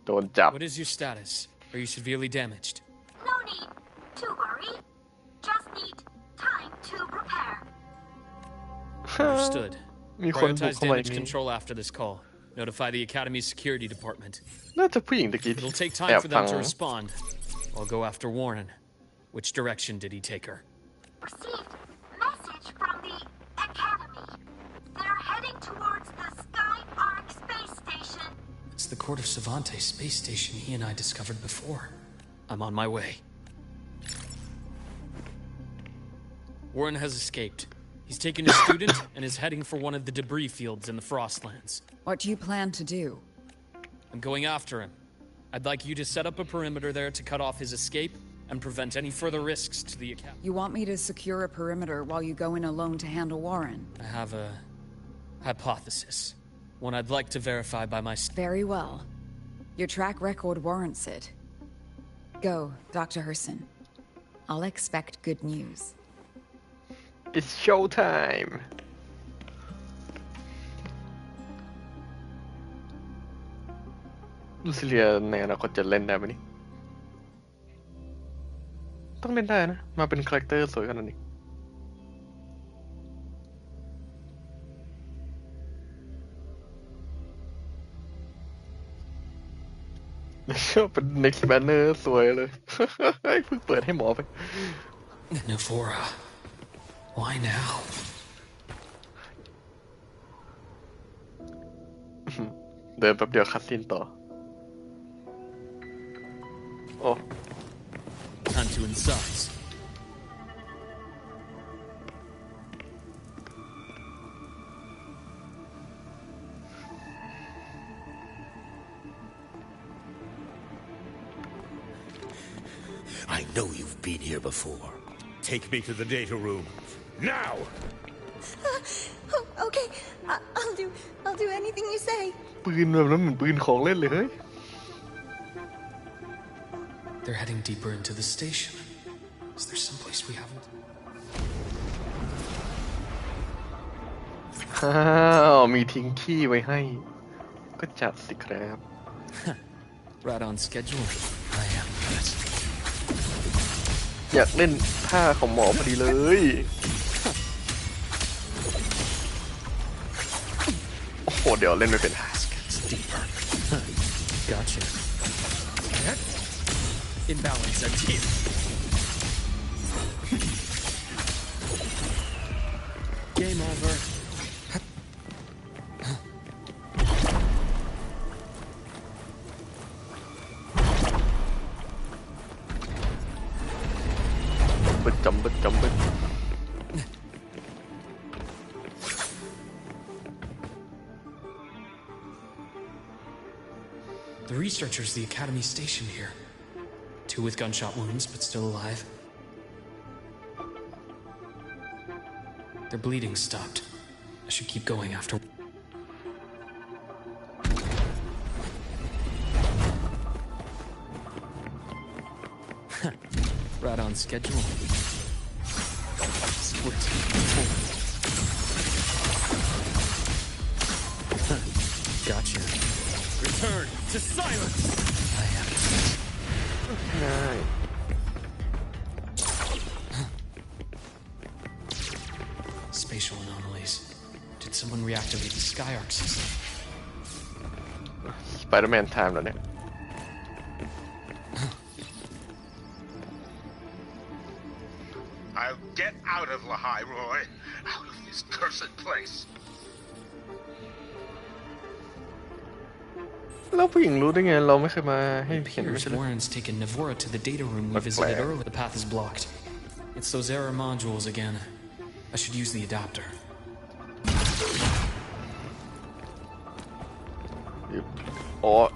โดนจับ What is your status? Are you severely damaged? No need to worry. Just need time to prepare. Understood. มีคนบุก Prioritize เข้ามาอ damage ย่างนี้ control after this call. Notify the Academy's security department. น่าจะผู้หญิงตะกี้ It'll take แอ time บ for ฟัง them to respond. I'll go after Warren. Which direction did he take her? Received message from the Academy. They're heading towards the Sky Arc space station. It's the Court of Savante space station he and I discovered before. I'm on my way. Warren has escaped. He's taken a student and is heading for one of the debris fields in the Frostlands. What do you plan to do? I'm going after him. I'd like you to set up a perimeter there to cut off his escape and prevent any further risks to the Academy. You want me to secure a perimeter while you go in alone to handle Warren? I have a hypothesis. One I'd like to verify by my... Very well. Your track record warrants it. Go, Dr. Herson. I'll expect good news. it's showtime ลูซิเลียในอนาคตจะเล่นได้ไหมนี่ต้องเล่นได้นะมาเป็นคาแรคเตอร์สวยขนาดนี้เป็น next banner สวยเลย เพิ่งเปิดให้หมอไป Navora, why now? เดินแป๊บเดียวคัดซีนต่อโอ้ Time to incise. I know you've been here before. Take me to the data room. Now! Okay, I'll do anything you say. ปืนแบบนั้นเหมือนปืนของเล่นเลยเฮ้ย They're heading deeper into the station. Is there someplace we haven't? อ้าวมีทิ้งขี้ไว้ให้ก็จัดสิครับ Right on schedule. I am good. อยากเล่นท่าของหมอพอดีเลย โอ้โหเดี๋ยวเล่นไม่เป็น It's deeper. Gotcha. Imbalance at teeth. Game over. Jump it. The researchers, the Academy station here. 2 with gunshot wounds, but still alive. Their bleeding stopped. I should keep going after. Right on schedule. Split. Gotcha. Return to silence! I am. Spatial anomalies. Did someone reactivate the Skyarc system? Spider-Man time แล้วเนี่ย I'll get out of Lahai, Roy. Out of this cursed place. แล้วผู้หญิงรู้ได้ไงเราไม่เคยมาให้เห็นไม่ Here's ใช่เหรอ Warren's taken Navora to the data room we visited earlier. The path is blocked. It's those error modules again. I should use the adapter. Oh.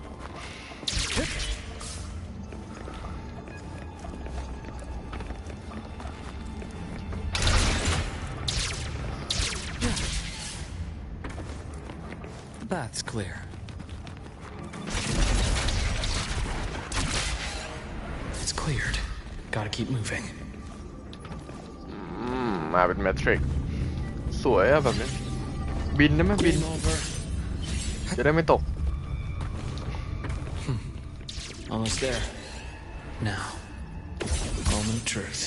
The path's clear. It's cleared. Gotta keep moving. มาเป็นแมทริกสวยอะแบบนี้บินได้ไหมบิน Game over. จะได้ไม่ตก Almost there. Now, moment of truth.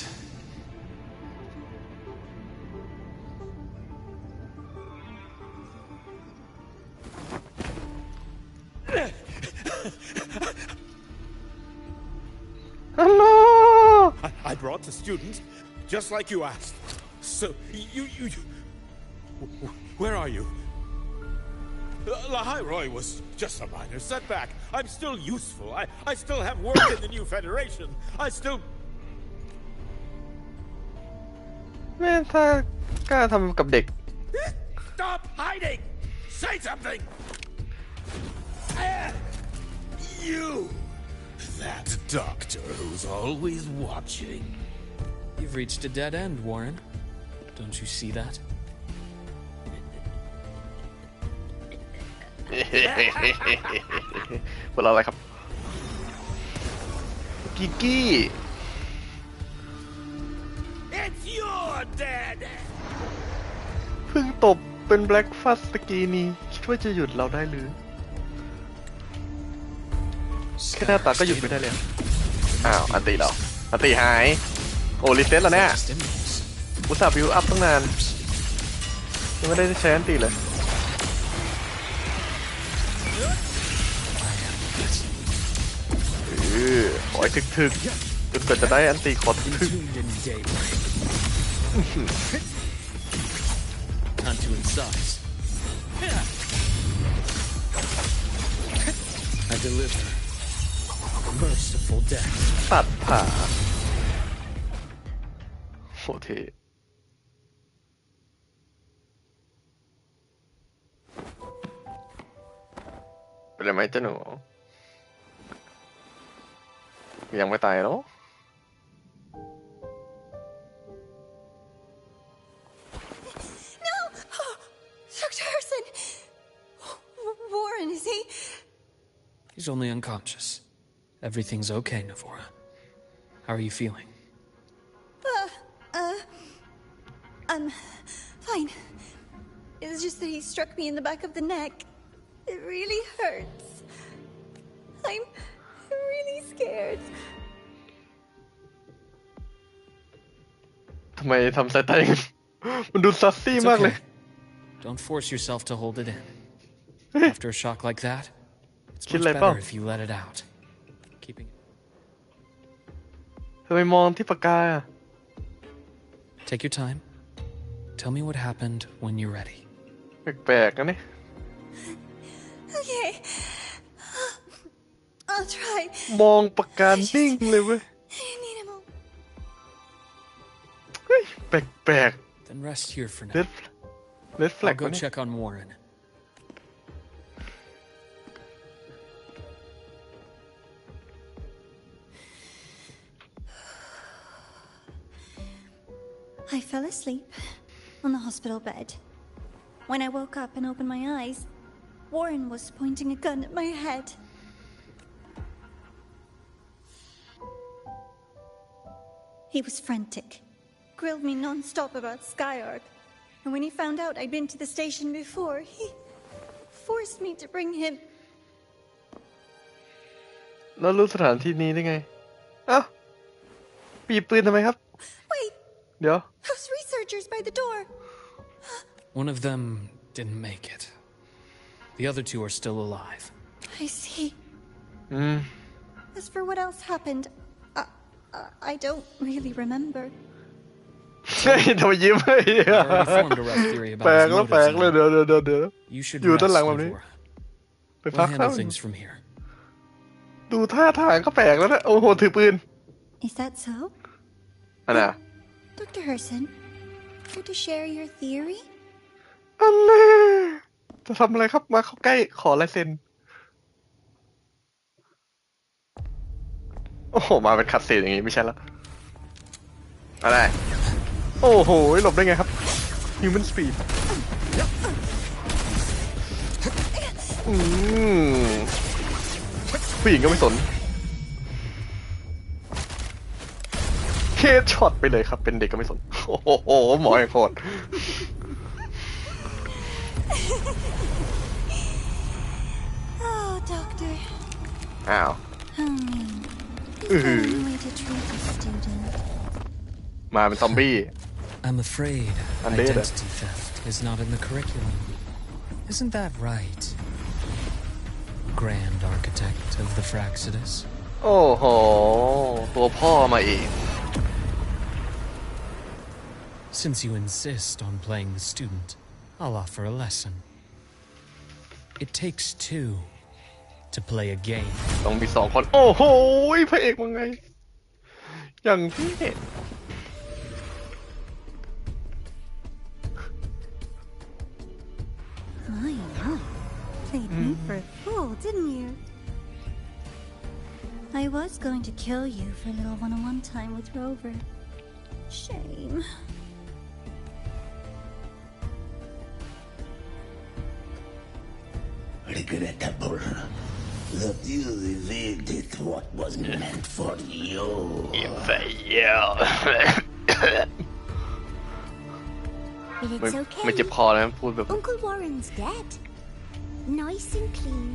Hello! I brought the student, just like you asked. So, you... Where are you? Lahai Roy was just a minor setback. I'm still useful. I still have work in the new Federation. I still... แม่ถ้ากล้าทำกับเด็ก Stop hiding! Say something! You! That doctor who's always watching. You've reached a dead end, Warren. Don't you see that? พวกเราอะไรครับกิกกี้ It's your dead! เพิ่งตบเป็นแบล็กฟัสตะกี้นี้คิดว่าจะหยุดเราได้หรือแค่หน้าตาก็หยุดไม่ได้เลยอ้าวอันติเหรออันติหายโอ้รีเซ็ตแล้วเนี่ยอุตส่าห์บิวอัพตั้งนานยังไม่ได้ใช้อันติเลยขอให้ถึกๆจนกว่าจะได้อันติขอถึก Time to incise. I deliver merciful death. ตัดผ่าโหเทเป็นไรไหมเจ้าหนูยังไม่ตายเนาะ Dr. Harrison! Warren, is he? He's only unconscious. Everything's okay, Navora. How are you feeling? I'm fine. It's just that he struck me in the back of the neck. It really hurts. I'm really scared. ทำไมทำสายตาอย่างนั้นมันดูซัสซี่ It's มากเลย okay. Don't force yourself to hold it in. After a shock like that, it's คิด much อะไรเปล่า better if you let it out. Keeping. ทำไมมองที่ปากกาอ่ะ Take your time. Tell me what happened when you're ready. แปลกๆนะเนี่ย Okay. I'll try. มองปากกานิ่งเลยเว้ย I need a moment. เฮ้ยแปลก Then rest here for ๆ now. เลดแฟล I'll ก go วะเนี่ย check on Warren. I fell asleep on the hospital bed. When I woke up and opened my eyes, Warren was pointing a gun at my head. He was frantic, grilled me non-stop about Skyark, and when he found out I'd been to the station before, he forced me to bring him. แล้วรู้สถานที่นี้ได้ไงอ้าวปีบปืนทำไมครับ Wait, เดี๋ยว those researchers by the door. One of them didn't make it. The other two are still alive. I see. อืม As for what else happened, I don't really remember. เฮ้ยทำไมยิ้มเลย I already formed a rough theory แปล about ก his แล้วแปลก motives. เลย and เดี๋ยว You should อยู่ rest, ด้านหลังแบบนี้ Navora. ไปพัก We'll ข้า handle ว things from here. ดูท่าทางก็แปลกแล้วนะโอ้โหถือปืน Is that so? อันน่ะ Dr. Herson, care to share your theory? อันน่ะจะทำอะไรครับมาเข้าใกล้ขอลายเซ็นโอ้โหมาเป็นคัดเซ็นอย่างงี้ไม่ใช่แล้วอะไรโอ้โหหลบได้ไงครับ Human Speed ผู้หญิงก็ไม่สนเคสช็อตไปเลยครับเป็นเด็กก็ไม่สนโอ้โหหมอแห่งโคตร Oh, Doctor. อ้าว He's the only way to treat a student. มาเป็นซอมบี้ I'm afraid Undead. identity theft is not in the curriculum. Isn't that right? Grand Architect of the Fraxidus. โอ้โหตัวพ่อมาเอง Since you insist on playing the student, I'll offer a lesson. It takes two to play a game. ต้องมีสองคนโอ้โหพระเอกว่าไงอย่างที่ My, played me for a fool, didn't you? I was going to kill you for a little one-on-one time with Rover. Shame. Regrettable that you evaded what was meant for you. it's ไม่ okay. เจ็บคอนะพูดแบบ Uncle Warren's dead. Nice and clean.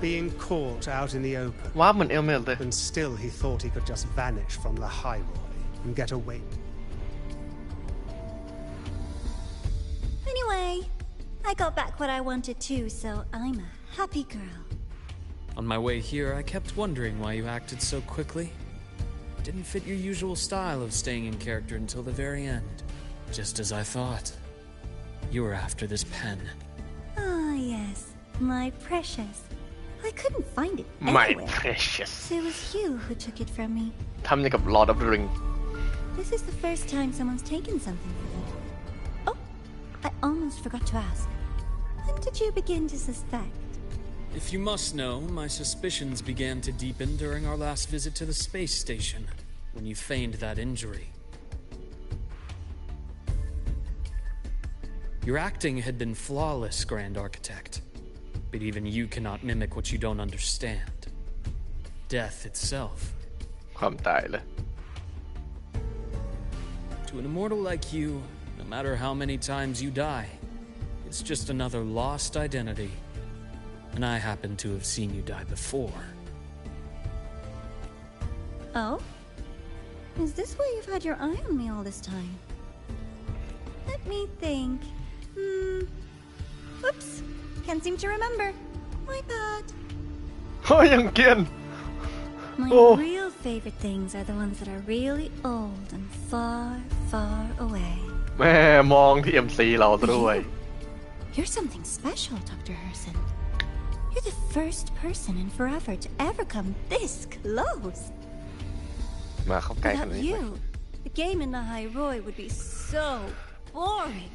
Being caught out in the open. ว่าเหมือนเอลเมลเลย And still he thought he could just vanish from the highway and get away. Anyway, I got back what I wanted too, so I'm a happy girl. On my way here, I kept wondering why you acted so quickly. Didn't fit your usual style of staying in character until the very end. Just as I thought. You were after this pen. Ah, yes. My precious. I couldn't find it My anywhere. precious. So it was you who took it from me. ทำอย่างกับ Lord of the Ring This is the first time someone's taken something from me. Oh, I almost forgot to ask. When did you begin to suspect? If you must know, my suspicions began to deepen during our last visit to the space station, when you feigned that injury. Your acting had been flawless, Grand Architect. But even you cannot mimic what you don't understand. Death itself. ความตายเลย To an immortal like you, no matter how many times you die, it's just another lost identity. And I happen to have seen you die before. Oh? Is this why you've had your eye on me all this time? Let me think. Oops. Can't seem to remember. My bad. โอ้ยยังเกรียน My Oh. real favorite things are the ones that are really old and far, far away. แม่มองที่ MC เราด้วย You're something special, Dr. Herson. You're the first person in forever to ever come this close. มาเข้าใกล้ขนาด Without นี้ you, the game in the High Roy would be so boring.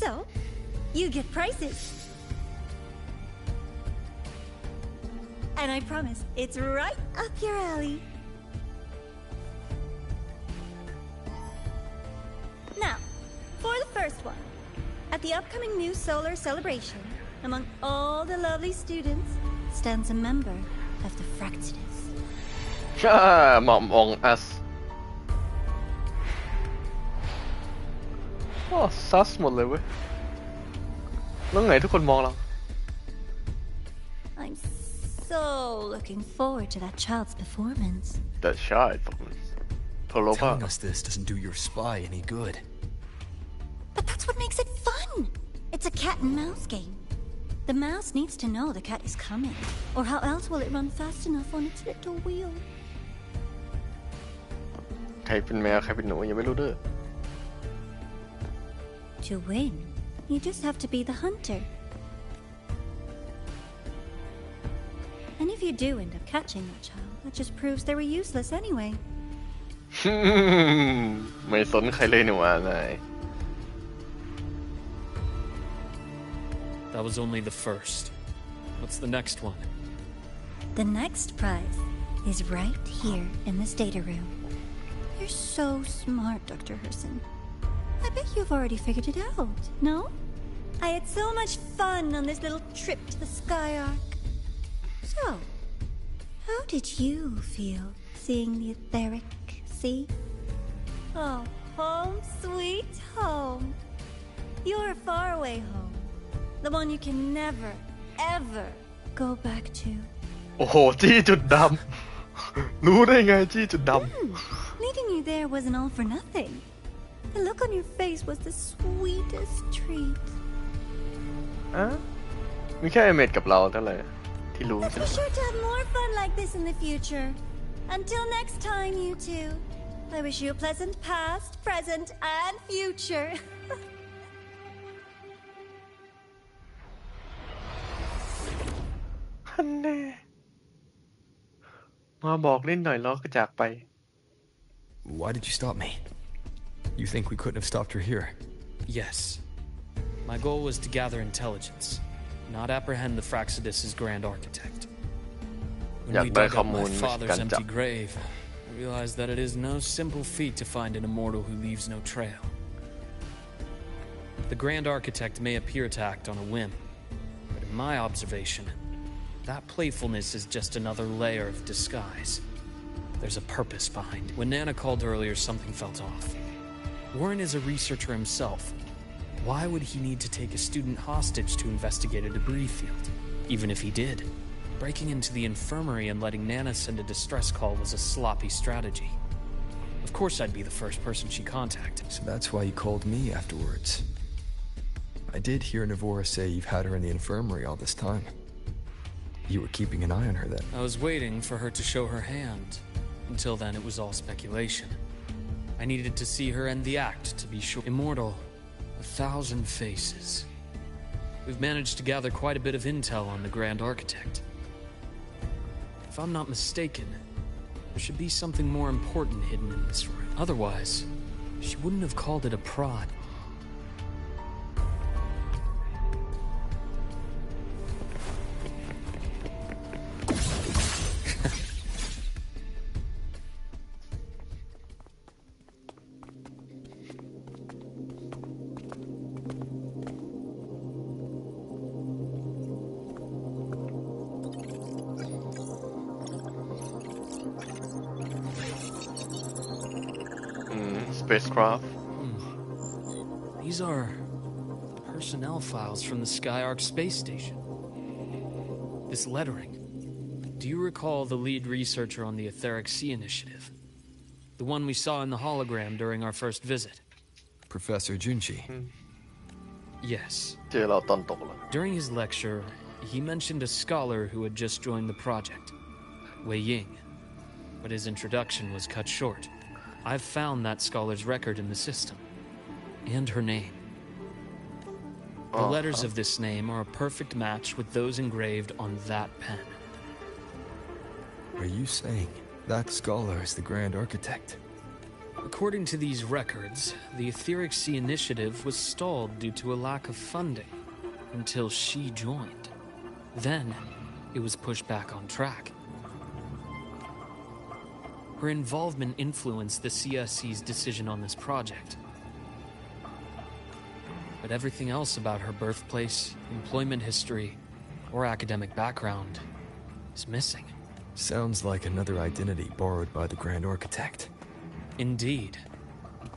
So, you get prizes. And I promise, it's right up your alley. Now, for the first one. At the upcoming new solar celebration, among all the lovely students, stands a member of the Fractidus. หม่อมองอัสโอ้ซัสหมดเลยเว้ยแล้วไงทุกคนมองเรา I'm so looking forward to that child's performance. The child performance Telling us this doesn't do your spy any good. But that's what makes it fun! It's a cat and mouse game. The mouse needs to know the cat is coming, or how else will it run fast enough on its little wheel? ใครเป็นแมวใครเป็นหนูยังไม่รู้เด้อ To win, you just have to be the hunter. And if you do end up catching that child, that just proves they were useless anyway. ไม่สนใครเลยนี่หว่าไง That was only the first. What's the next one? The next prize is right here in this data room. You're so smart, Dr. Herson. I bet you've already figured it out, no? I had so much fun on this little trip to the Sky Arc. So, how did you feel seeing the etheric sea? Oh, home sweet home. Your faraway home. The one you can never, ever go back to. โอ้โหจี้จุดดำรู้ได้ไงจี้จุดดำ Leaving you there wasn't all for nothing. The look on your face was the sweetest treat. อ่ะมีแค่เอเมดกับเราเท่าไหร่ที่รู้ Let's be sure to have more fun like this in the future. Until next time, you two. I wish you a pleasant past, present, and future. ฮันแน่มาบอกนิดหน่อยแล้วก็จากไป Why did you stop me? You think we couldn't have stopped her here? Yes. My goal was to gather intelligence, not apprehend the Fractidus' Grand Architect. When we dug up my father's empty grave, I realized that it is no simple feat to find an immortal who leaves no trail. The Grand Architect may appear to act on a whim, but in my observation, that playfulness is just another layer of disguise. There's a purpose behind it. When Nana called earlier, something felt off. Warren is a researcher himself. Why would he need to take a student hostage to investigate a debris field? Even if he did, breaking into the infirmary and letting Nana send a distress call was a sloppy strategy. Of course I'd be the first person she contacted. So that's why you called me afterwards. I did hear Navora say you've had her in the infirmary all this time. You were keeping an eye on her then. I was waiting for her to show her hand. Until then, it was all speculation. I needed to see her end the act to be sure. Immortal, 1,000 faces. We've managed to gather quite a bit of intel on the Grand Architect. If I'm not mistaken, there should be something more important hidden in this room. Otherwise, she wouldn't have called it a prod. Spacecraft. These are personnel files from the Skyark space station. This lettering. Do you recall the lead researcher on the Etheric Sea Initiative? The one we saw in the hologram during our first visit? Professor Junchi. Yes. เจอเราตอนตกแล้ว During his lecture, he mentioned a scholar who had just joined the project, Wei Ying, but his introduction was cut short. I've found that scholar's record in the system, and her name. The letters of this name are a perfect match with those engraved on that pen. Are you saying that scholar is the Grand Architect? According to these records, the Etheric Sea Initiative was stalled due to a lack of funding until she joined. Then, it was pushed back on track. Her involvement influenced the CSC's decision on this project. But everything else about her birthplace, employment history, or academic background is missing. Sounds like another identity borrowed by the Grand Architect. Indeed.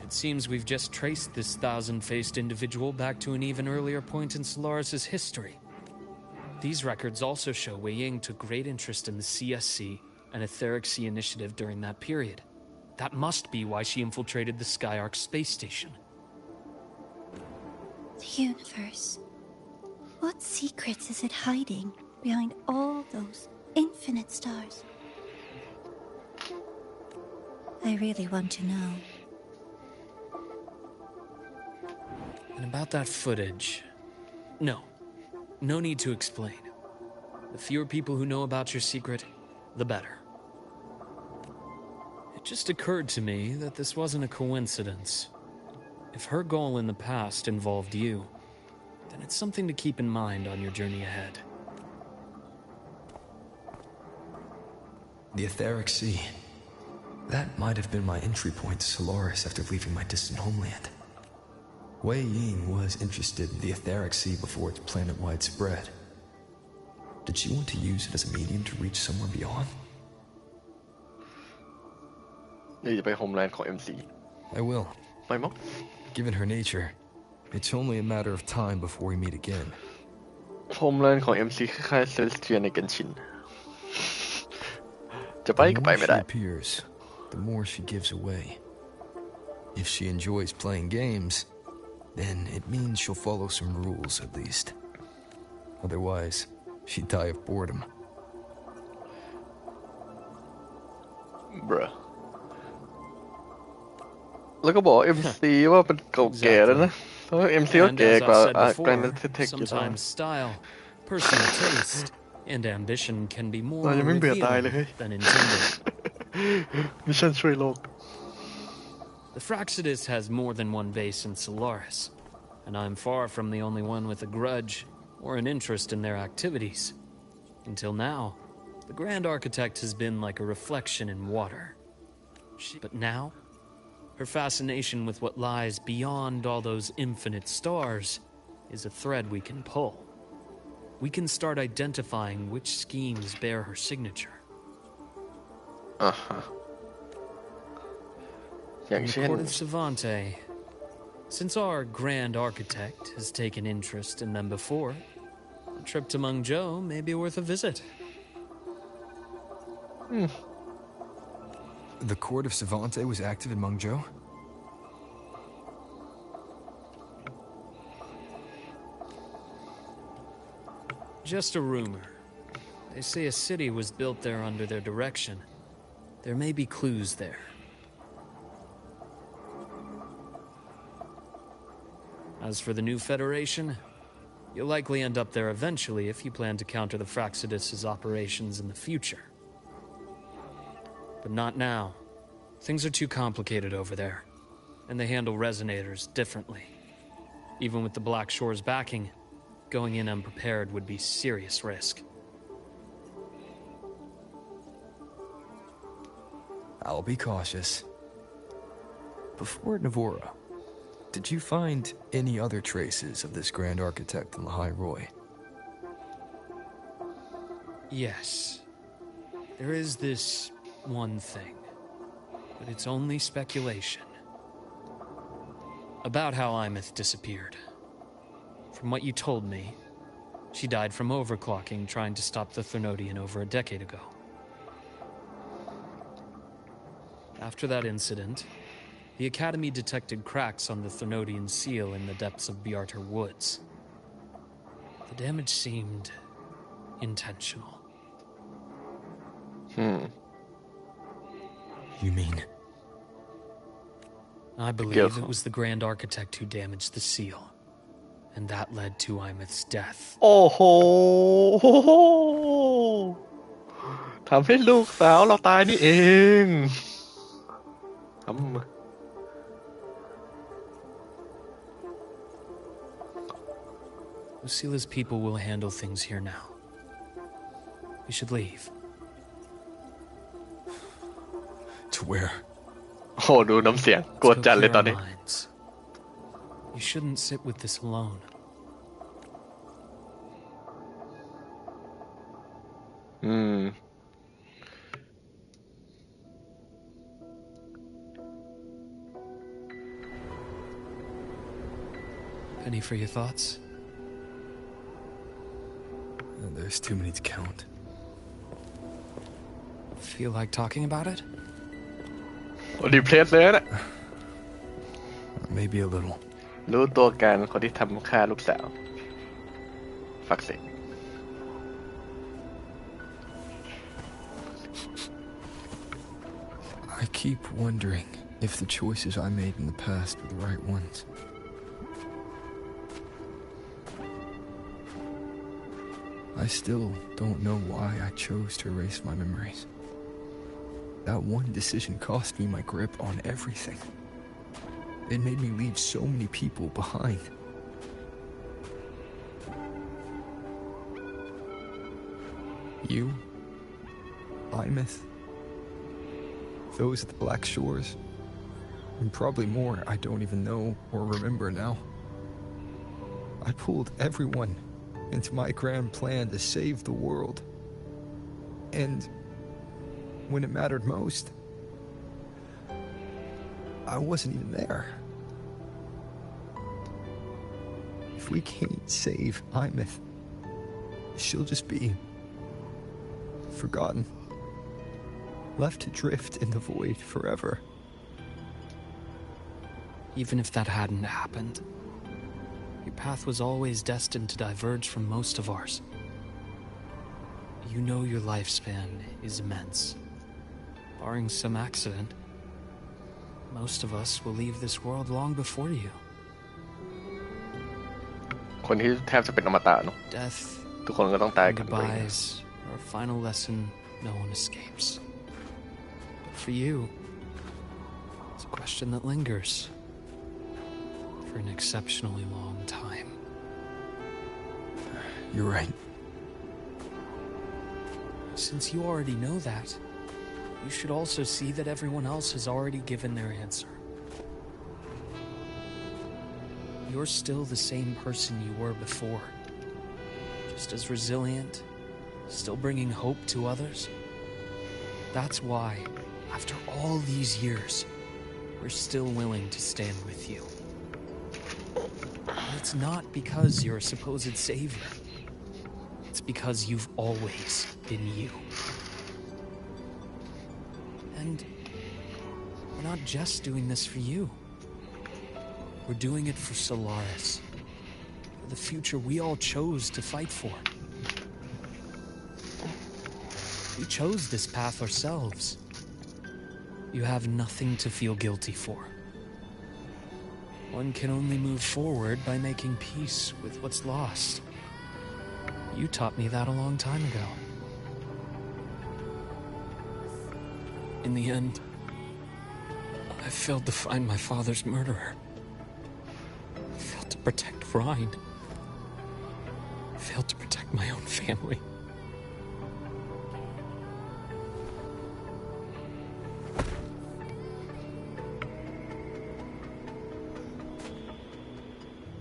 It seems we've just traced this 1,000-faced individual back to an even earlier point in Solaris' history. These records also show Wei Ying took great interest in the CSC and Etheric Sea Initiative during that period. That must be why she infiltrated the Skyark space station. The universe. What secrets is it hiding behind all those infinite stars? I really want to know. And about that footage... No need to explain. The fewer people who know about your secret, the better. It just occurred to me that this wasn't a coincidence. If her goal in the past involved you, then it's something to keep in mind on your journey ahead. The Etheric Sea. That might have been my entry point to Solaris after leaving my distant homeland. Wei Ying was interested in the Etheric Sea before its planet-wide spread. Did she want to use it as a medium to reach somewhere beyond? นี่จะไปโฮมแลนด์ของ MC I will. ไปมั้ง Given her nature, it's only a matter of time before we meet again. โฮมแลนด์ของ MC คล้ายๆเซเลสเทียใน Genshin จะไปก็ไปไม่ได้ The more she appears, the more she gives away. If she enjoys playing games, then it means she'll follow some rules at least. Otherwise, she'd die of boredom. Bruh แล้วก็บอก MC ว่าเป็นเก่าแก่แล้วนะเพราะ MC ก็ And แก่ as กว่า I've said Grand before, Architect อยู่แล้ว sometimes style, personal taste, and ambition can be more เรายังไม่เบื่อตายเลย revealing than intended. มิชชั่นช่วยโลก The Fraxidus has more than one base in Solaris, and I'm far from the only one with a grudge or an interest in their activities. Until now, the Grand Architect has been like a reflection in water. But now, her fascination with what lies beyond all those infinite stars is a thread we can pull. We can start identifying which schemes bear her signature. In the Court of Savante, Since our Grand Architect has taken interest in them before, a trip to Mengzhou may be worth a visit. The court of Savante was active in Mengzhou? Just a rumor. They say a city was built there under their direction. There may be clues there. As for the new Federation, you'll likely end up there eventually if you plan to counter the Fraxidus' operations in the future. But not now. Things are too complicated over there, and they handle resonators differently. Even with the Black Shore's backing, going in unprepared would be serious risk. I'll be cautious. Before Navora, did you find any other traces of this Grand Architect in the High Roy? Yes. There is this one thing, but it's only speculation. About how Imeth disappeared. From what you told me, she died from overclocking trying to stop the Thernodian over a decade ago. After that incident, the Academy detected cracks on the Thernodian seal in the depths of Bjartar Woods. The damage seemed intentional. You mean? I believe it was the Grand Architect who damaged the seal, and that led to Imeth's death. โอ้โห ทำให้ลูกสาวเราตายนี่เอง Lucila's people will handle things here now. We should leave. To where? โอ้ดูน้ำเสียงกดจัดเลยตอนนี้ You shouldn't sit with this alone. Penny for your thoughts? There's too many to count. Feel like talking about it? โอ้ดีเพลสเลยนะ Maybe a little. รู้ตัวกันคนที่ทำฆ่าลูกสาวฟักสิ I keep wondering if the choices I made in the past were the right ones. I still don't know why I chose to erase my memories. That one decision cost me my grip on everything. It made me leave so many people behind. You, Imeth, those at the Black Shores, and probably more I don't even know or remember now. I pulled everyone into my grand plan to save the world. And when it mattered most, I wasn't even there. If we can't save Imeth, she'll just be forgotten, left to drift in the void forever. Even if that hadn't happened, your path was always destined to diverge from most of ours. You know your lifespan is immense. Barring some accident, most of us will leave this world long before you. คนที่แทบจะเป็นอมตะเนาะ Death ทุกคนก็ต้องตาย and กันไป goodbyes are a final lesson no one escapes. But for you, it's a question that lingers for an exceptionally long time. You're right. Since you already know that, you should also see that everyone else has already given their answer. You're still the same person you were before. Just as resilient, still bringing hope to others. That's why, after all these years, we're still willing to stand with you. it's not because you're a supposed savior. It's because you've always been you. And we're not just doing this for you. We're doing it for Solaris. For the future we all chose to fight for. We chose this path ourselves. You have nothing to feel guilty for. One can only move forward by making peace with what's lost. You taught me that a long time ago. In the end, I failed to find my father's murderer. I failed to protect Rhine. I failed to protect my own family.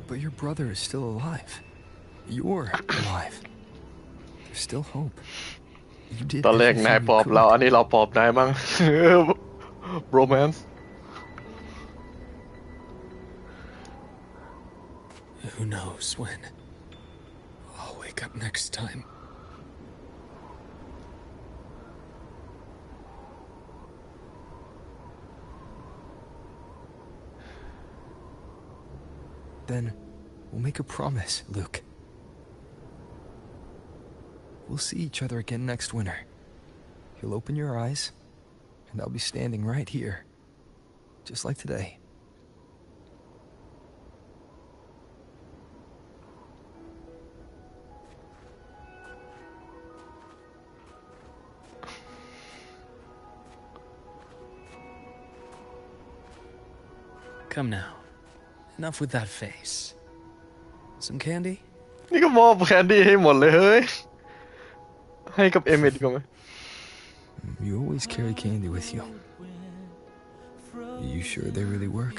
But your brother is still alive. You're alive. There's still hope. You did ตอนแรกนายปลอบเราอันนี้เราปลอบนายมั้ง romance. Who knows when I'll wake up next time. Then we'll make a promise, Luuk. We'll see each other again next winter. You'll open your eyes, and I'll be standing right here, just like today. Come now. Enough with that face. Some candy? นี่ก็มอบแคนดี้ให้หมดเลยเฮ้ย ให้กับเอเมดดีกว่าไหม You always carry candy with you. You sure they really work?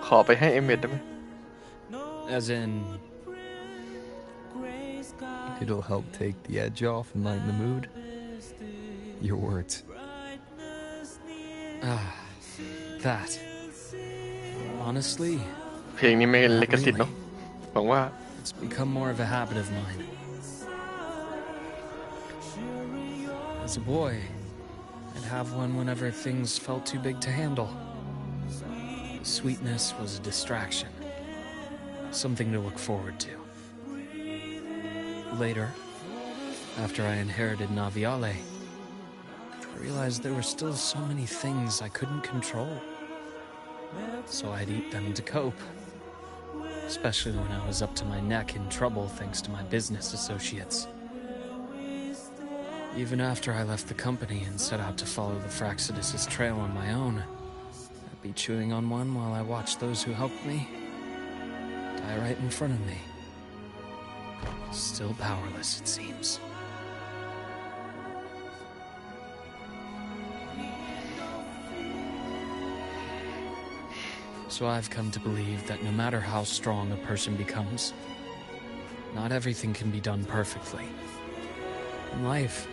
ขอไปให้เอเมดได้ไหม As in... It'll help take the edge off and lighten the mood. Your words. Ah, that. Honestly, เพลงนี้ไม่ลิขสิทธิ์เนาะหวังว่า it's become more of a habit of mine. As a boy, I'd have one whenever things felt too big to handle. Sweetness was a distraction, something to look forward to. Later, after I inherited Naviale, I realized there were still so many things I couldn't control. So I'd eat them to cope, especially when I was up to my neck in trouble thanks to my business associates. Even after I left the company and set out to follow the Fraxidus' trail on my own, I'd be chewing on one while I watched those who helped me die right in front of me. Still powerless, it seems. So I've come to believe that no matter how strong a person becomes, not everything can be done perfectly. In life,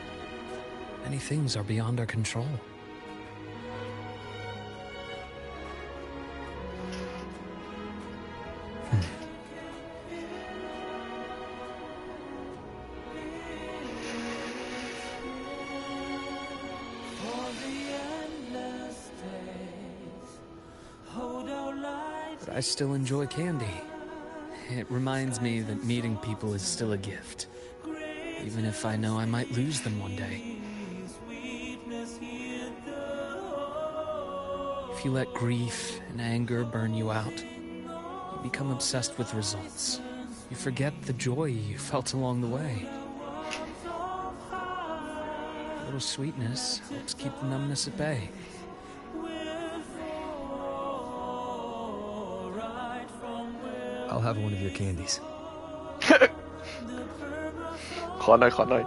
many things are beyond our control. But I still enjoy candy. It reminds me that meeting people is still a gift, even if I know I might lose them one day. If you let grief and anger burn you out, you become obsessed with results. You forget the joy you felt along the way. A little sweetness helps keep the numbness at bay. I'll have one of your candies. ขอหน่อยขอหน่อย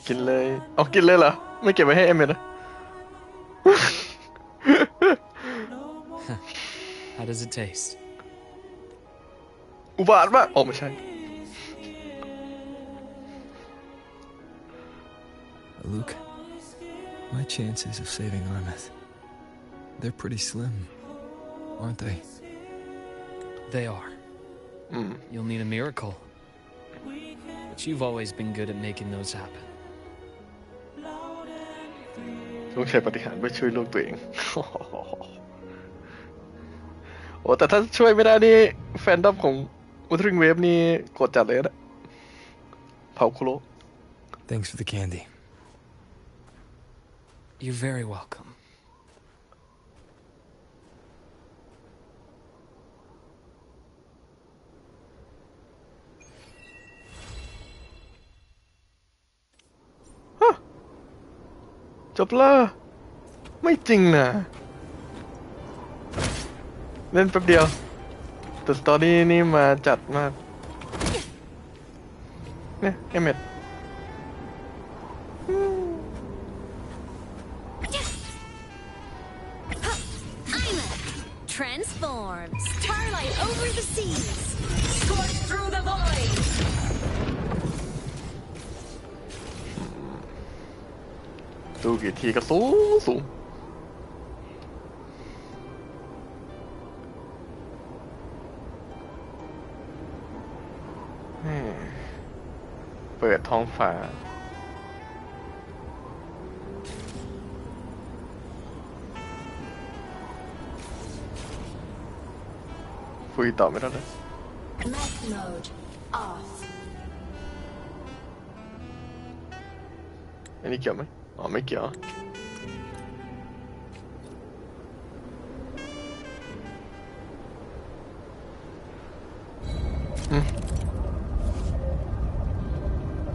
กินเลยเอากินเลยเหรอไม่เก็บไว้ให้เอเมดนะ How does it taste? อุบาทมากอ๋อไม่ใช่ I Luuk, my chances of saving Armeth, they're pretty slim, aren't they? They are. You'll need a miracle. But you've always been good at making those happen. ต้องใช้ปาฏิหาริย์เพื่อช่วยลูกตัวเอง โอ้แต่ถ้าช่วยไม่ได้นี่แฟนดอมของ Wuthering Waves นี่กดจัดเลยนะเผาคุโร Thanks for the candy. You're very welcome. Huh. จบละไม่จริงนะเล่นแป๊บเดียวแต่สตอรี่นี่มาจัดมากเนี่ยเอเมด Transform. Starlight over the seas. Scorch through the void. ดูกี่ทีก็สูงเปิดท้องฟ้าคุยต่อไม่ได้เลย Mech mode off. อันนี้เกี่ยวไหมอ๋อไม่เกี่ยว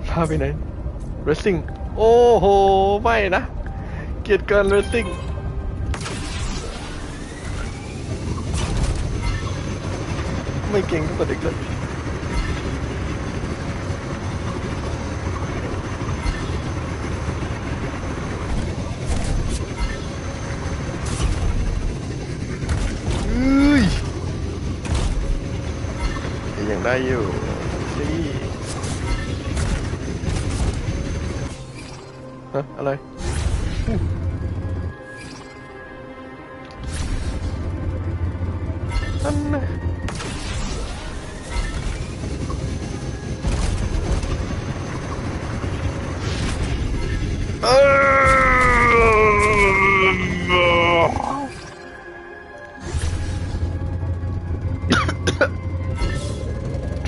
พาไปไหน Racing โอ้โหไม่นะเกลียดเกิน Racing ไม่เก่งเท่ากับเด็กเลยยังได้อยู่สิฮะอะไรอันน่ะ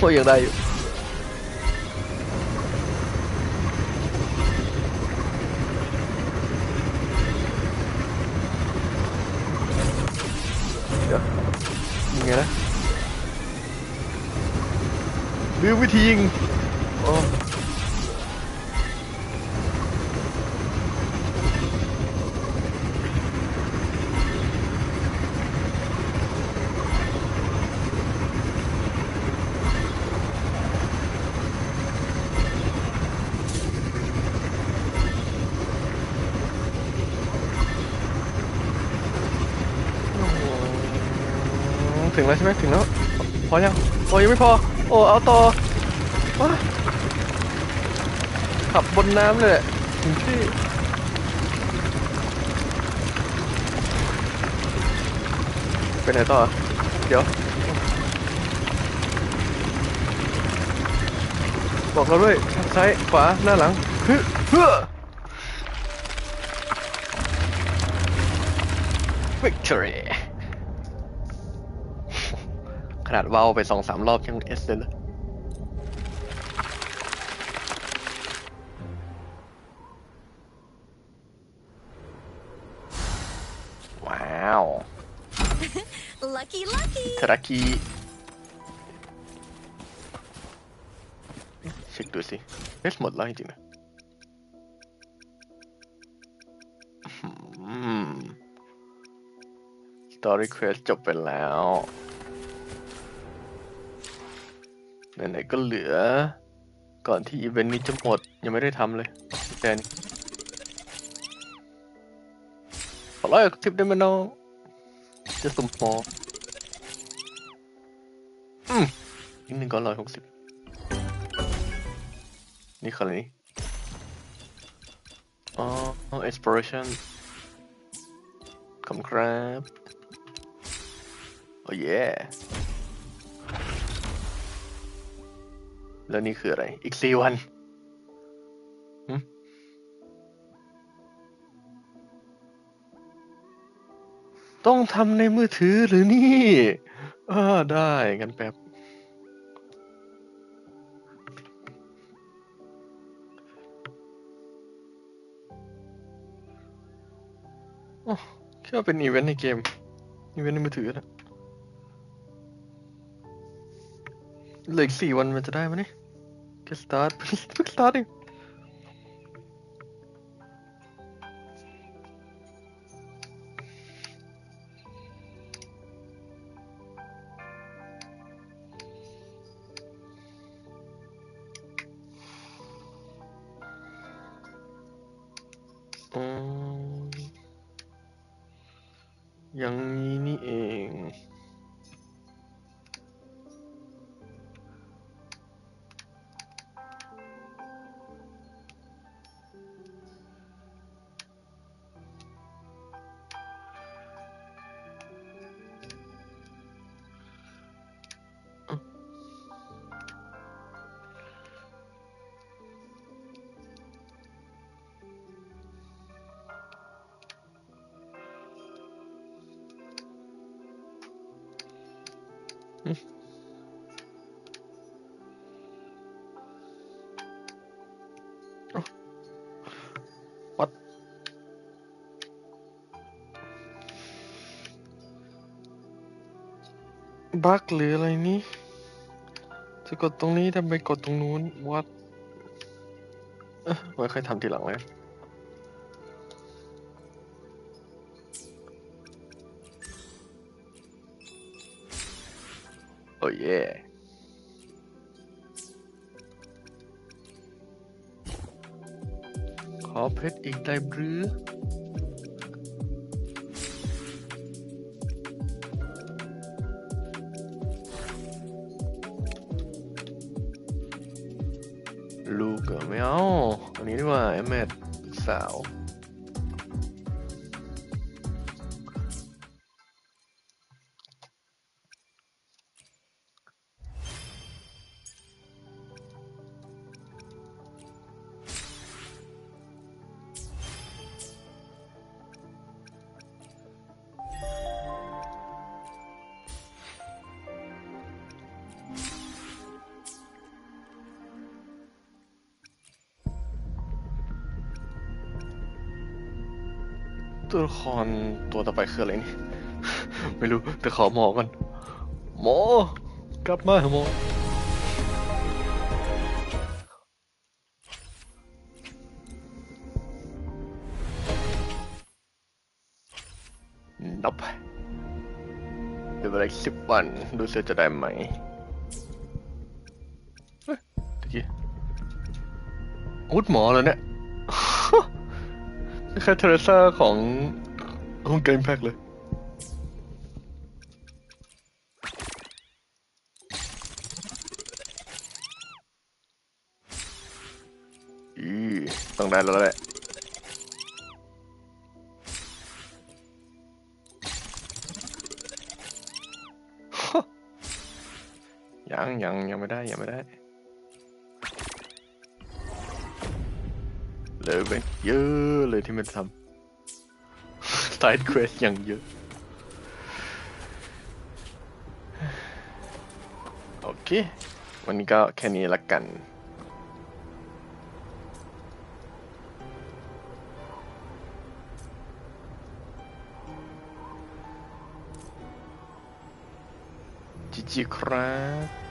ก็ยังได้อยู่เดี๋ยวยังไงนะลืมวิธียิงอ๋อถึงแล้วใช่ไหมถึงแล้วพอยังโอ้ยังไม่พอโอ้เอาต่อว้าขับบนน้ำเลยถึงที่ไปไหนต่อเดี๋ยวบอกเราด้วยซ้ายขวาหน้าหลังเฮ้อ Victoryขนาดวาวไป 2-3 รอบยังเอสเลยว้าว Lucky, lucky. ทารากิเช็คดูสิเอสหมดแล้วจริงๆนะStory Quest จบไปแล้วไหนๆก็เหลือก่อนที่อีเวนต์นี้จะหมดยังไม่ได้ทำเลยแต่นี่ขอ100 ทิปได้ไหมน้องจะสุ่มพออีก1ก็160นี่คืออะไรนี่ exploration ขอบคุณครับโอ้เย่แล้วนี่คืออะไรอีก4 วันต้องทำในมือถือหรือนี่ได้กันแป๊บแค่เป็นอีเวนต์ในเกมอีเวนต์ในมือถือนะเหลืออีก4 วันมันจะได้ไหมเนี่ยแค่สตาร์ทเพิ่งสตาร์ทเองอย่างนี้นี่เองวัดบั๊กหรืออะไรนี่จะกดตรงนี้ทำไมกดตรงนู้นวัดไว้ค่อยทำทีหลังเลยโอ้เย่ขอเพชรอีกได้หรือลูกไม่เอาอันนี้ดีกว่าเอมเมดสาวตัวละครตัวต่อไปคืออะไรนี่ ไม่รู้แต่ขอหมอก่อนหมอกลับมาหมอนับเดี๋ยวเวลา10 วันดูเสียจะได้ไหมเฮ้ยตะกี้อาวุธหมอแล้วเนี่ย แค่เทเรซ่าของเกมแพ็กเลยต้องได้แล้วแหละยังไม่ได้เลยไปเยอะเลยที่มันทำ side quest อย่างเยอะโอเควันนี้ก็แค่นี้ละกันจีครับ